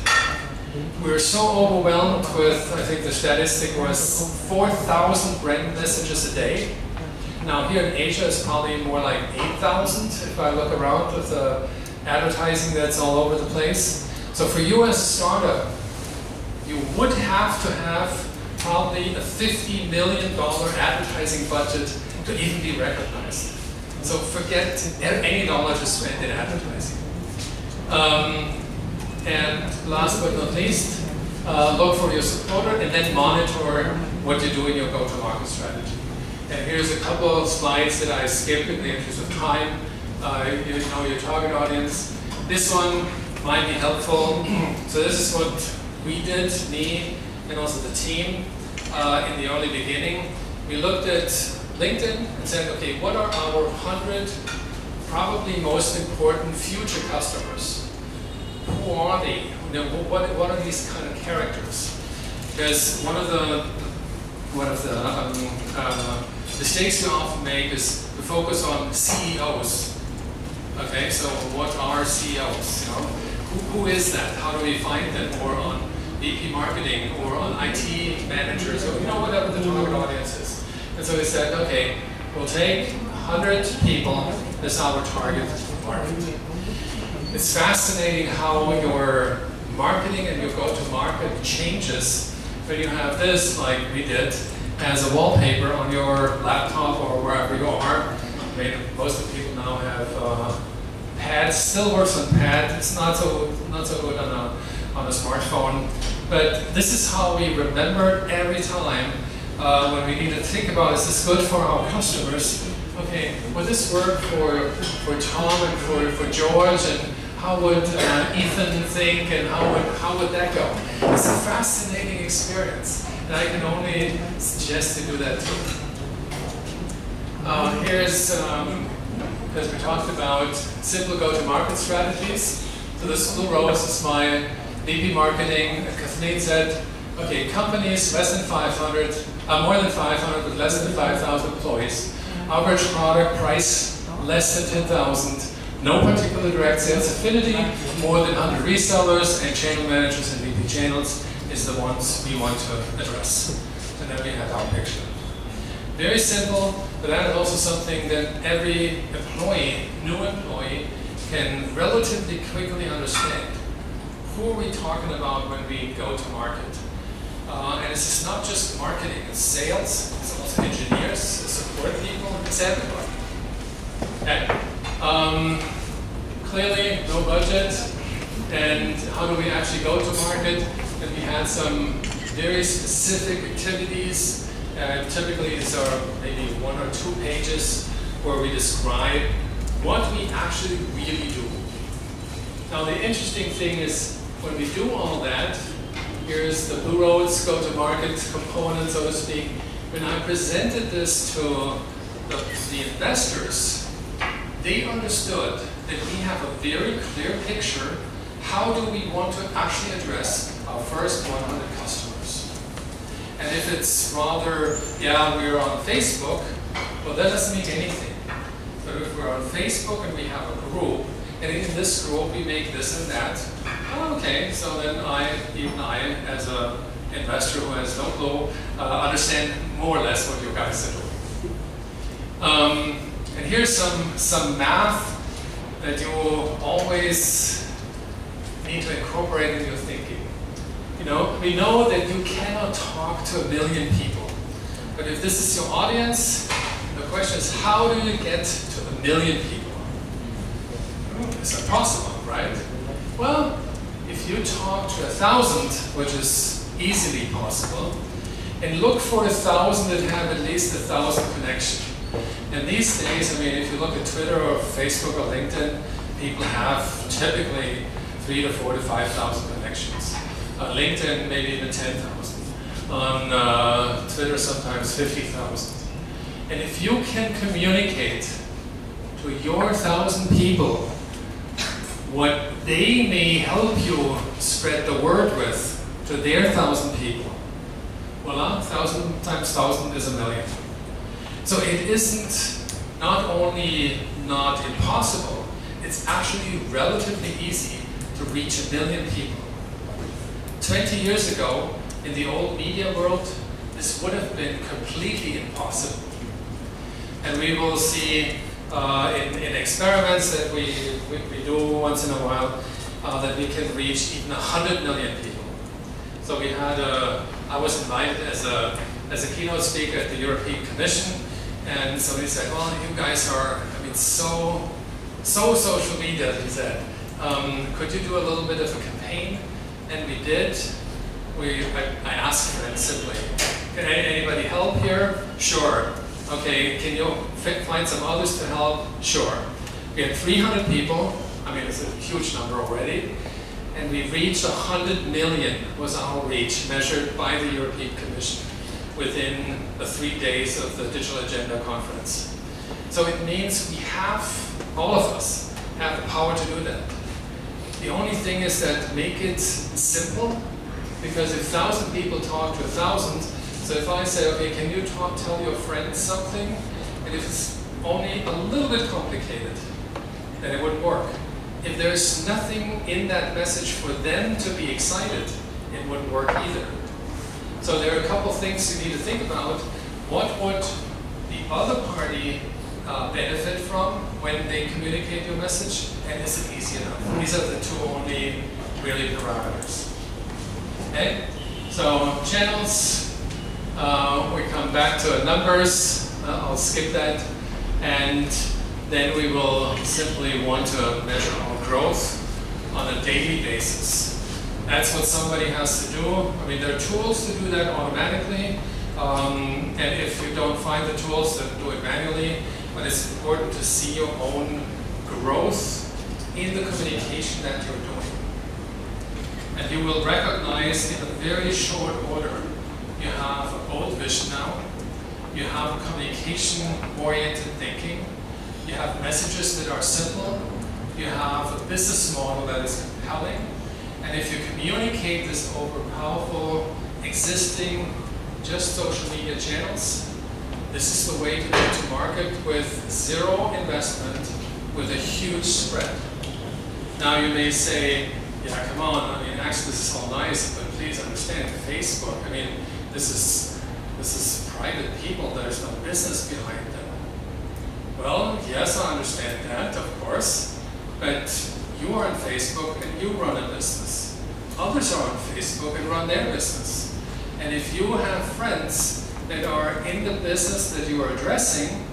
We were so overwhelmed with, I think the statistic was 4,000 brand messages a day. Now here in Asia it's probably more like 8,000 if I look around with the advertising that's all over the place. So for you as a startup, you would have to have probably a $50 million advertising budget to even be recognized. So forget any dollar to spend in advertising. And last but not least, look for your supporter and then monitor what you do in your go-to-market strategy. And here's a couple of slides that I skipped in the interest of time. You know your target audience. This one might be helpful. So this is what we did, me and also the team, in the early beginning. We looked at LinkedIn and said, okay, what are our 100 probably most important future customers? Who are they? You know, what are these kind of characters? Because one of the mistakes we often make is to focus on CEOs. Okay, so what are CEOs? You know, who is that? How do we find them? Or on VP marketing, or on IT managers, or you know, whatever the target audience is. And so we said, okay, we'll take 100 people as our target market. It's fascinating how your marketing and your go-to-market changes when you have this, like we did, as a wallpaper on your laptop or wherever you are. I mean, most of the people now have pads, still works on pad. It's not so good on a smartphone. But this is how we remember every time when we need to think about, is this good for our customers? Okay, will this work for Tom and for George, and how would Ethan think, and how would that go? It's a fascinating experience, and I can only suggest to do that too. Here's, because we talked about simple go-to-market strategies. So this blue rose is my VP marketing. Kathleen said, okay, companies less than 500, more than 500 with less than 5,000 employees. Average product price less than 10,000. No particular direct sales affinity. More than 100 resellers, and channel managers and VP channels is the ones we want to address. And then we have our picture. Very simple, but that is also something that every employee, new employee, can relatively quickly understand. Who are we talking about when we go to market? And it's not just marketing, it's sales, it's also engineers, it's support people, it's everybody. Okay. Clearly, no budget, and how do we actually go to market? And we had some very specific activities. Typically, these are maybe 1 or 2 pages where we describe what we actually really do. Now, the interesting thing is, when we do all that, here's the Blue Roads go-to-market component, so to speak. When I presented this to the investors, they understood that we have a very clear picture. How do we want to actually address our first 100 customers? And if it's rather, yeah, we're on Facebook, well, that doesn't mean anything. But if we're on Facebook and we have a group, and in this group we make this and that, oh, okay, so then even I, as an investor who has no clue, understand more or less what you guys are doing. And here's some math that you always need to incorporate in your thinking. You know, we know that you cannot talk to 1 million people. But if this is your audience, the question is, how do you get to 1 million people? It's impossible, right? Well, if you talk to 1,000, which is easily possible, and look for 1,000 that have at least 1,000 connections. And these days, I mean, if you look at Twitter or Facebook or LinkedIn, people have typically 3,000 to 4,000 to 5,000 connections. LinkedIn, maybe even 10,000. on Twitter sometimes 50,000. And if you can communicate to your 1,000 people what they may help you spread the word with to their 1,000 people, voila, 1,000 times 1,000 is 1,000,000. So it isn't not only not impossible, it's actually relatively easy to reach 1,000,000 people. 20 years ago, in the old media world, this would have been completely impossible. And we will see in experiments that we do once in a while that we can reach even 100 million people. So we had I was invited as a keynote speaker at the European Commission, and somebody said, well, you guys are, I mean, so social media, he said. Could you do a little bit of a campaign? And we did. I asked friends simply, can anybody help here? Sure. Okay, can you find some others to help? Sure. We had 300 people, I mean it's a huge number already, and we reached 100 million was our reach measured by the European Commission within the 3 days of the Digital Agenda conference. So it means we have, all of us, have the power to do that. The only thing is that make it simple, because if 1,000 people talk to 1,000, so if I say, okay, can you tell your friends something? And if it's only a little bit complicated, then it wouldn't work. If there's nothing in that message for them to be excited, it wouldn't work either. So there are a couple things you need to think about. What would the other party benefit from when they communicate your message? And is it easy enough? These are the two only really parameters. Okay? So channels. We come back to numbers, I'll skip that, and then we will simply want to measure our growth on a daily basis. That's what somebody has to do. I mean, there are tools to do that automatically, and if you don't find the tools, then do it manually, but it's important to see your own growth in the communication that you're doing. And you will recognize in a very short order, you have a bold vision now, you have communication-oriented thinking, you have messages that are simple, you have a business model that is compelling, and if you communicate this over powerful, existing, just social media channels, this is the way to go to market with zero investment, with a huge spread. Now you may say, yeah, come on, I mean, actually this is all nice, but please understand, Facebook, I mean, this is private people, there's no business behind them. Well, yes, I understand that, of course, but you are on Facebook and you run a business. Others are on Facebook and run their business. And if you have friends that are in the business that you are addressing,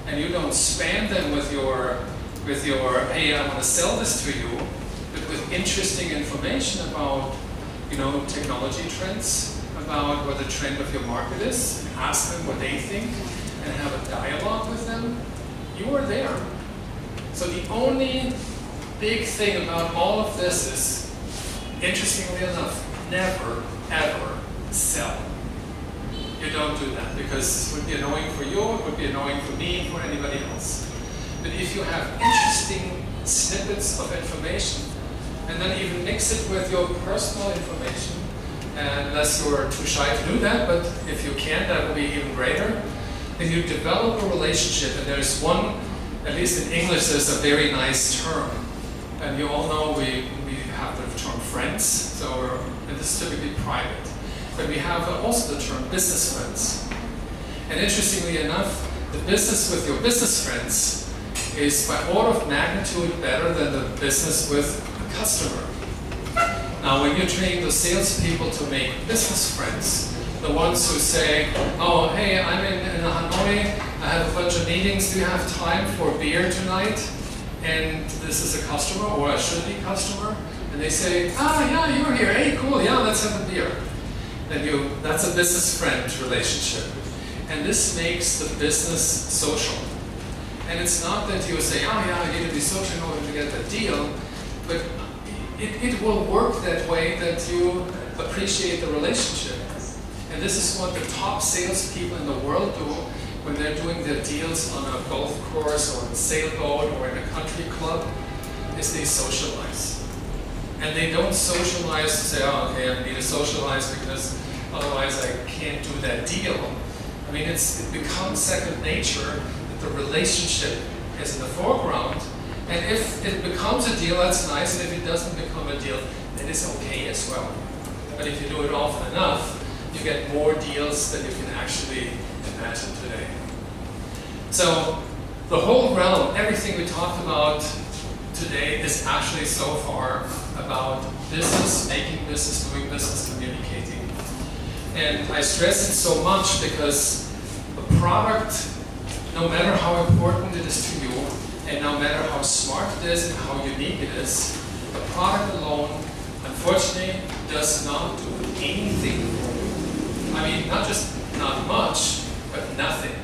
and you don't spam them with your hey, I want to sell this to you, but with interesting information about, you know, technology trends, about what the trend of your market is, and ask them what they think, and have a dialogue with them, you are there. So the only big thing about all of this is, interestingly enough, never, ever sell. You don't do that, because it would be annoying for you, it would be annoying for me, for anybody else. But if you have interesting snippets of information, and then even mix it with your personal information, unless you're too shy to do that, but if you can, that will be even greater. Then you develop a relationship, and there's one, at least in English, there's a very nice term. And you all know we have the term friends, so and this is typically private. But we have also the term business friends. And interestingly enough, the business with your business friends is by order of magnitude better than the business with a customer. Now, when you train the salespeople to make business friends, the ones who say, oh, hey, I'm in Hanoi, I have a bunch of meetings, do you have time for beer tonight? And this is a customer, or a should-be customer, and they say, yeah, you're here, hey, cool, yeah, let's have a beer. Then that's a business friend relationship. And this makes the business social. And it's not that you say, oh yeah, I need to be social in order to get that deal, but it will work that way, that you appreciate the relationship. And this is what the top salespeople in the world do when they're doing their deals on a golf course or a sailboat or in a country club, is they socialize. And they don't socialize to say, oh, okay, I need to socialize because otherwise I can't do that deal. I mean, it becomes second nature that the relationship is in the foreground. And if it becomes a deal, that's nice. And if it doesn't become a deal, that is okay as well. But if you do it often enough, you get more deals than you can actually imagine today. So the whole realm, everything we talked about today is actually so far about business, making business, doing business, communicating. And I stress it so much because the product, no matter how important it is to you, and no matter how smart it is and how unique it is, the product alone, unfortunately, does not do anything for you. I mean, not just not much, but nothing.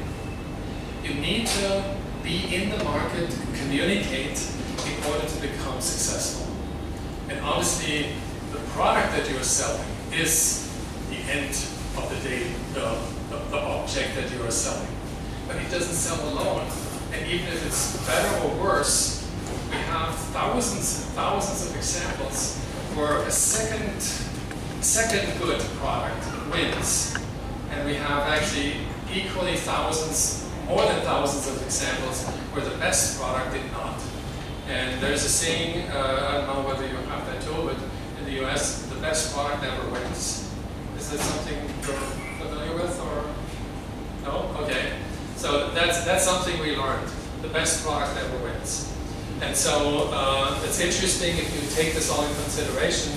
You need to be in the market, communicate in order to become successful. And obviously, the product that you're selling is the end of the day, the object that you are selling. But it doesn't sell alone. And even if it's better or worse, we have thousands and thousands of examples where a second good product wins. And we have actually equally thousands, more than thousands of examples where the best product did not. And there's a saying, I don't know whether you have that too, but in the US, the best product never wins. Is that something you're familiar with, or no? Okay. So that's something we learned. The best product never wins. And so it's interesting if you take this all in consideration,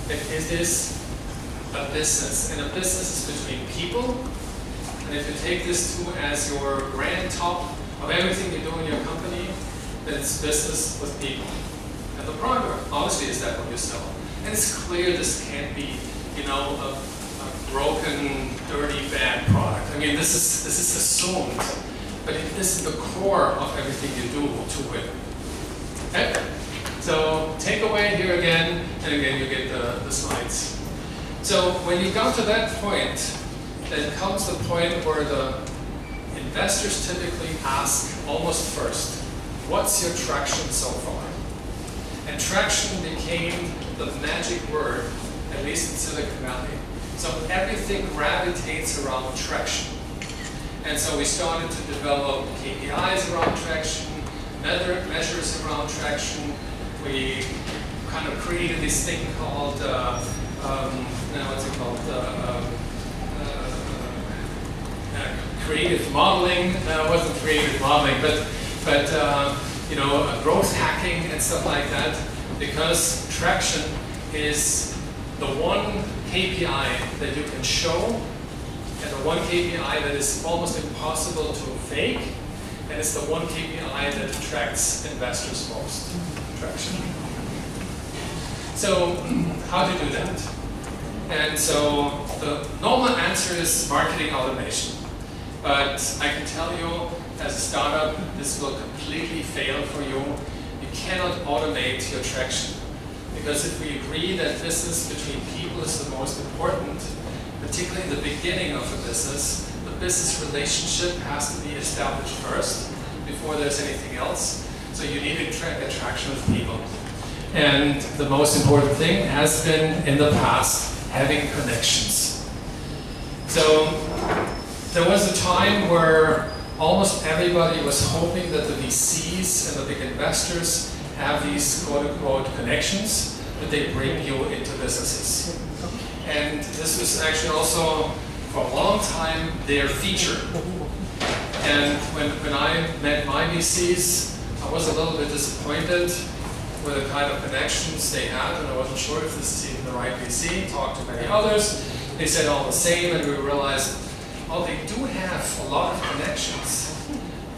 that it is a business. And a business is between people. And if you take this too as your grand top of everything you do in your company, then it's business with people. And the product, obviously, is that what you sell. And it's clear this can't be, you know, a broken, dirty, bad product. I mean, this is assumed, but this is the core of everything you do to win. Okay? So take away here again, and again you get the slides. So when you got to that point, then comes the point where the investors typically ask almost first, what's your traction so far? And traction became the magic word, at least in Silicon Valley. So everything gravitates around traction. And so we started to develop KPIs around traction, measures around traction. We kind of created this thing called, what's it called? Creative modeling. No, it wasn't creative modeling, but you know, growth hacking and stuff like that. Because traction is the one KPI that you can show, and the one KPI that is almost impossible to fake, and it's the one KPI that attracts investors most. Traction. So, how to do that? And so, the normal answer is marketing automation. But I can tell you, as a startup, this will completely fail for you. You cannot automate your traction. Because if we agree that business between people is the most important, particularly in the beginning of a business, the business relationship has to be established first before there's anything else. So you need to track attraction with people. And the most important thing has been, in the past, having connections. So there was a time where almost everybody was hoping that the VCs and the big investors have these quote-unquote connections that they bring you into businesses. And this was actually also, for a long time, their feature. And when I met my VCs, I was a little bit disappointed with the kind of connections they had, and I wasn't sure if this is even the right VC. Talked to many others. They said all the same, and we realized, oh, they do have a lot of connections.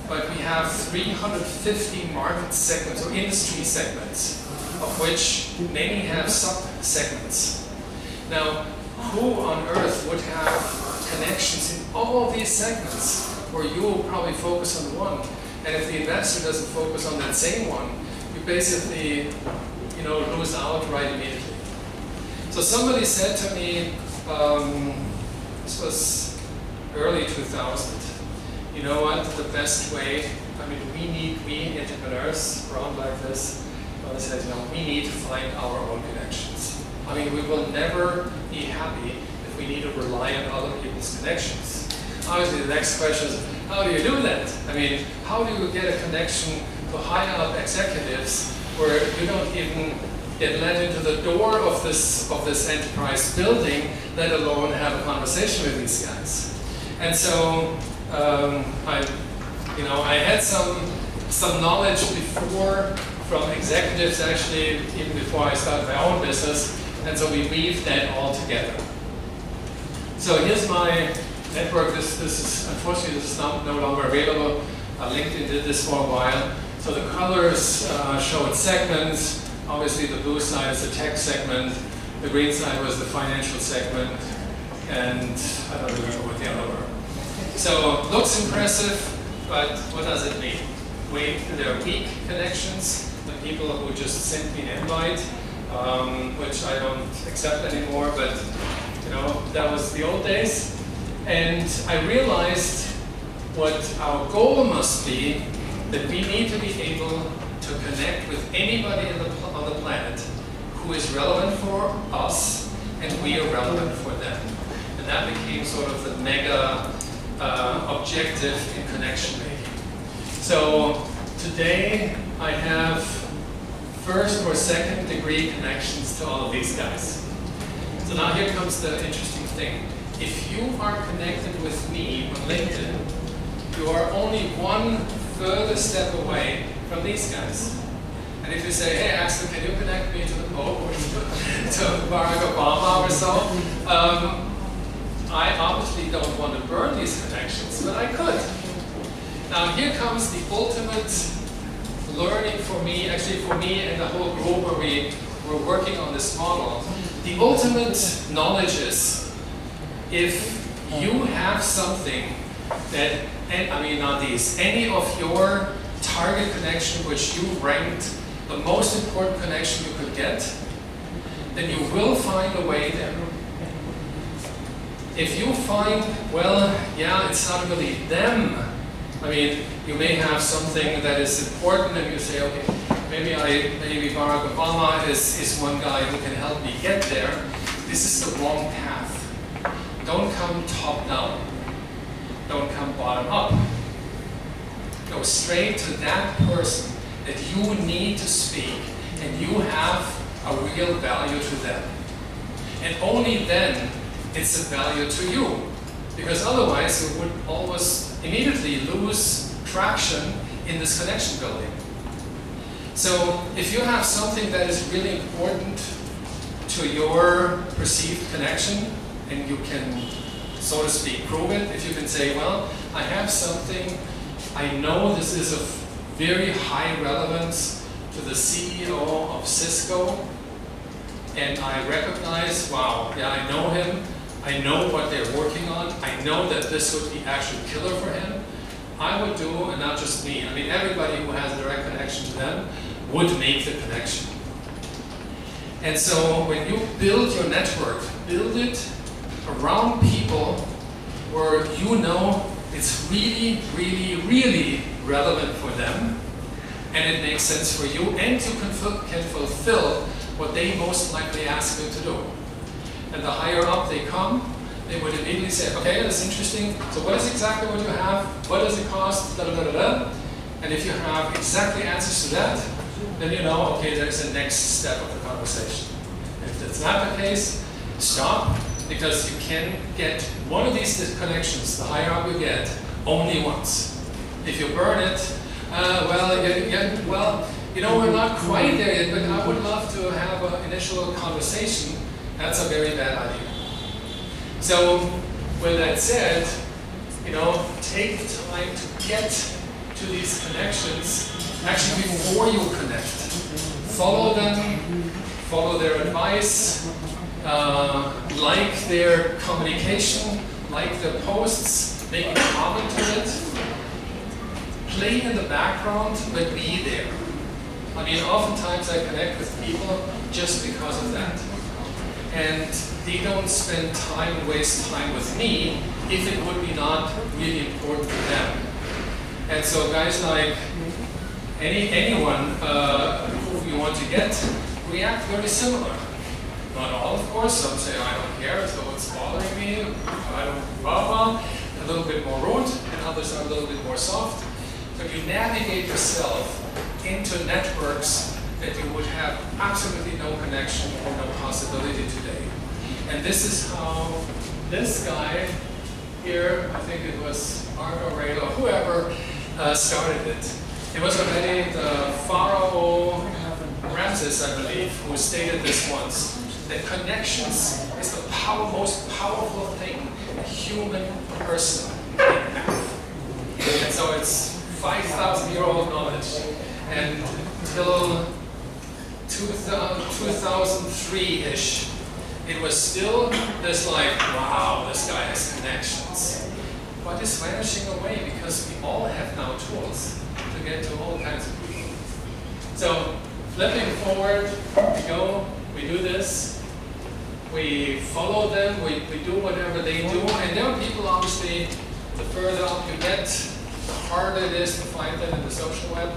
But we have 350 market segments, or industry segments, of which many have sub-segments. Now, who on earth would have connections in all these segments, where you will probably focus on one, and if the investor doesn't focus on that same one, you basically, you know, lose out right immediately. So somebody said to me, This was early 2000. You know what? The best way, I mean, we entrepreneurs around like this, I said, you know, we need to find our own connections. I mean, we will never be happy if we need to rely on other people's connections. Obviously, the next question is, how do you do that? I mean, how do you get a connection to higher up executives where you don't even get let into the door of this enterprise building, let alone have a conversation with these guys? And so I had some knowledge before from executives, actually, even before I started my own business, and so we weaved that all together. So here's my network. This is unfortunately no longer available. LinkedIn did this for a while. So the colors showed segments. Obviously, the blue side is the tech segment. The green side was the financial segment, and I don't remember what the other were. So looks impressive, but what does it mean? There are weak connections, the people who just sent me an invite, which I don't accept anymore, but you know, that was the old days. And I realized what our goal must be, that we need to be able to connect with anybody on the planet who is relevant for us, and we are relevant for them. And that became sort of the mega objective in connection making. So today I have first or second degree connections to all of these guys. So now here comes the interesting thing. If you are connected with me on LinkedIn, you are only one further step away from these guys. And if you say, hey Axel, can you connect me to the Pope or to Barack Obama or so? I obviously don't want to burn these connections, but I could. Now here comes the ultimate learning for me, actually for me and the whole group where we're working on this model. The ultimate knowledge is, if you have something that, any of your target connection which you ranked the most important connection you could get, then you will find a way there. If you find, well, yeah, it's not really them. I mean, you may have something that is important and you say, okay, maybe Barack Obama is one guy who can help me get there. This is the wrong path. Don't come top down. Don't come bottom up. Go straight to that person that you need to speak and you have a real value to them. And only then it's of value to you. Because otherwise you would almost immediately lose traction in this connection building. So if you have something that is really important to your perceived connection, and you can, so to speak, prove it, if you can say, well, I have something, I know this is of very high relevance to the CEO of Cisco, and I recognize, wow, yeah, I know him, I know what they're working on, I know that this would be actually killer for him, I would do, and not just me, I mean everybody who has a direct connection to them would make the connection. And so when you build your network, build it around people where you know it's really, really, really relevant for them, and it makes sense for you, and you can fulfill what they most likely ask you to do. And the higher up they come, they would immediately say, okay, that's interesting, so what is exactly what you have, what does it cost, da da da da. And if you have exactly answers to that, then you know, okay, there's the next step of the conversation. If that's not the case, stop, because you can get one of these connections, the higher up you get, only once. If you burn it, you know, we're not quite there yet, but I would love to have an initial conversation. That's a very bad idea. So, with that said, you know, take the time to get to these connections actually before you connect. Follow them, follow their advice, like their communication, like their posts, make a comment to it. Play in the background, but be there. I mean, oftentimes I connect with people just because of that. and they don't spend time and waste time with me if it would be not really important to them. And so guys like anyone who you want to get react very similar. Not all, of course. Some say, I don't care, so it's bothering me. I don't, blah, blah. A little bit more rude, and others are a little bit more soft. But you navigate yourself into networks that you would have absolutely no connection or no possibility today. And this is how this guy here, I think it was Marco Ray or whoever, started it. It was already the Pharaoh Ramses, I believe, who stated this once, that connections is the most powerful thing a human person can have. And so it's 5,000-year-old knowledge. And until 2003-ish, it was still this like, wow, this guy has connections. But it's vanishing away because we all have now tools to get to all kinds of people. So flipping forward, we go, we do this, we follow them, we do whatever they do, and there are people obviously, the further up you get, the harder it is to find them in the social web.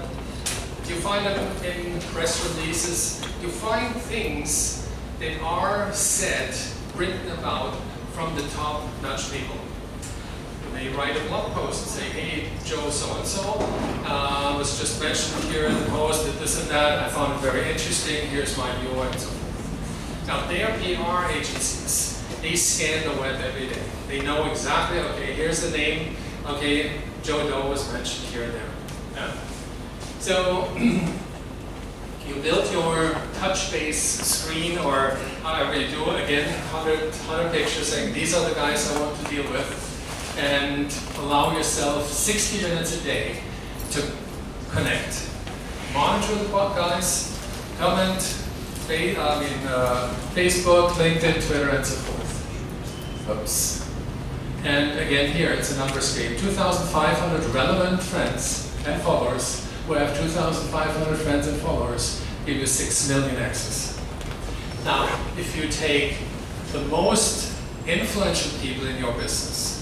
You find them in press releases, you find things that are said, written about from the top-notch people. They write a blog post and say, hey, Joe so-and-so was just mentioned here in the post, that this and that, I found it very interesting, here's my view, and so forth. Now, they are PR agencies. They scan the web every day. They know exactly, okay, here's the name, okay, Joe Doe was mentioned here and there. Yeah? So, you build your touch-based screen, or however you do, again, 100 pictures saying, these are the guys I want to deal with, and allow yourself 60 minutes a day to connect. Monitor the guys, comment, Facebook, LinkedIn, Twitter, and so forth. Oops. And again here, it's a numbers game. 2,500 relevant friends and followers who have 2,500 friends and followers give you 6 million access. Now, if you take the most influential people in your business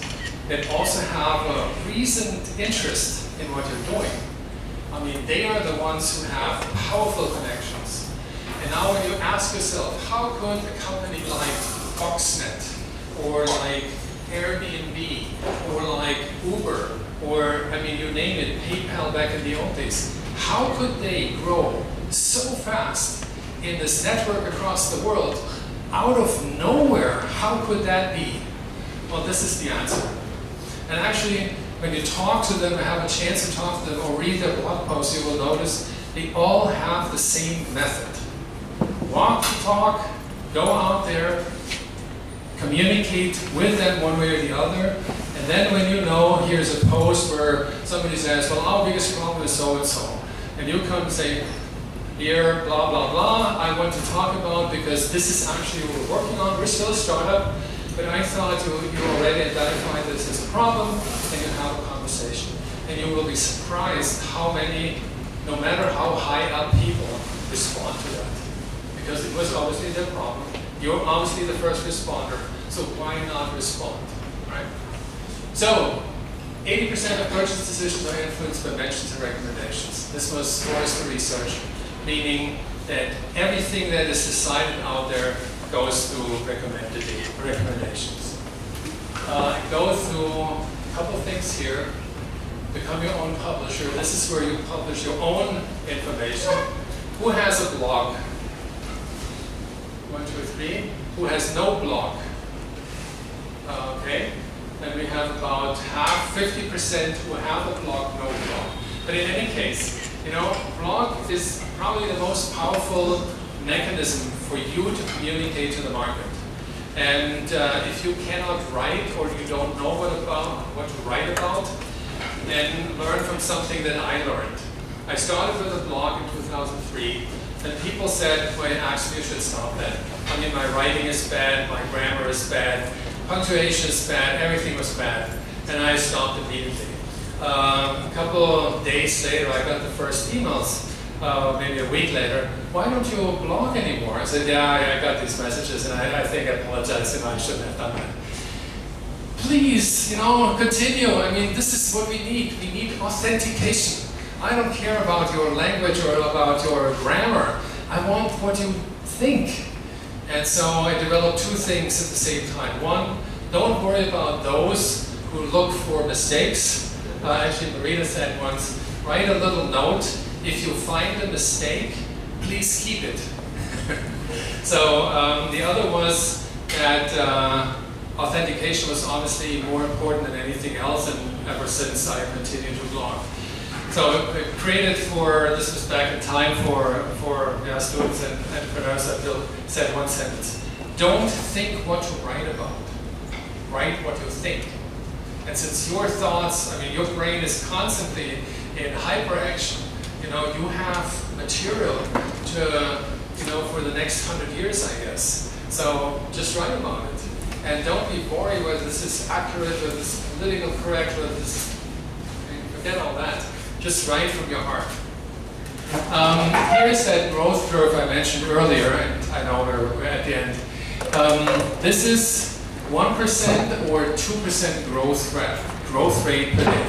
that also have a recent interest in what you're doing, I mean, they are the ones who have powerful connections. And now when you ask yourself, how could a company like Foxnet, or like Airbnb, or like Uber, or, I mean, you name it, PayPal back in the old days, how could they grow so fast in this network across the world out of nowhere? How could that be? Well, this is the answer. And actually, when you talk to them, or have a chance to talk to them, or read their blog posts, you will notice they all have the same method. Walk the talk, go out there, communicate with them one way or the other, and then when you know, here's a post where somebody says, well, our biggest problem is so-and-so, and you come and say, here, blah, blah, blah, I want to talk about, because this is actually what we're working on, we're still a startup, but I thought you already identified this as a problem, and you have a conversation. And you will be surprised how many, no matter how high up people, respond to that. Because it was obviously their problem. You're obviously the first responder, so why not respond, right? So, 80% of purchase decisions are influenced by mentions and recommendations. This was Forrester research, meaning that everything that is decided out there goes through recommendations. Go through a couple of things here. Become your own publisher. This is where you publish your own information. Who has a blog? 1, 2, 3. Who has no blog? Okay. Then we have about 50% who have a blog, no blog. But in any case, you know, blog is probably the most powerful mechanism for you to communicate to the market. And if you cannot write, or you don't know what to write about, then learn from something that I learned. I started with a blog in 2003, and people said, well, actually you should stop that. I mean, my writing is bad, my grammar is bad, punctuation is bad, everything was bad. And I stopped immediately. A couple of days later, I got the first emails. maybe a week later, why don't you blog anymore? I said, yeah, I got these messages and I think I apologize, I shouldn't have done that. Please, continue. I mean, this is what we need. We need authentication. I don't care about your language or about your grammar. I want what you think. And so I developed two things at the same time. One, don't worry about those who look for mistakes. Actually, Marina said once, write a little note. If you find a mistake, please keep it. So the other was that authentication was obviously more important than anything else, and ever since I continue to blog. So I created this was back in time for students and entrepreneurs. I said one sentence: don't think what to write about, write what you think. And since your thoughts, your brain is constantly in hyperaction, you have material to, for the next 100 years, I guess. So just write about it. And don't be worried whether this is accurate, whether this is politically correct, whether this is, forget all that. Just write from your heart. Here's that growth curve I mentioned earlier, and I know we're at the end. This is 1% or 2% growth rate per day.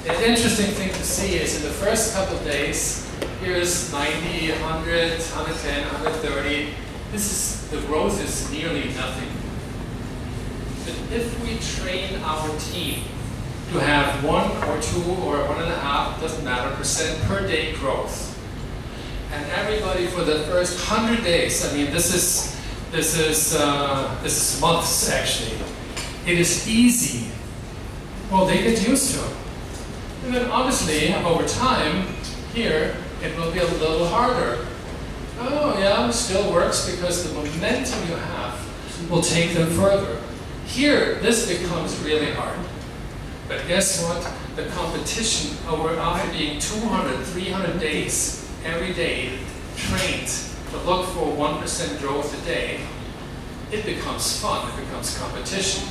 An interesting thing to see is in the first couple of days, here's 90, 100, 110, 130. The growth is nearly nothing. But if we train our team to have 1 or 2 or 1.5, doesn't matter, % per day growth, and everybody for the first 100 days, this is months actually, it is easy. Well, they get used to it. And then obviously, over time, here, it will be a little harder. Oh yeah, it still works because the momentum you have will take them further. Here, this becomes really hard. But guess what? The competition after being 200, 300 days, every day, trained to look for 1% growth a day, it becomes fun, it becomes competition.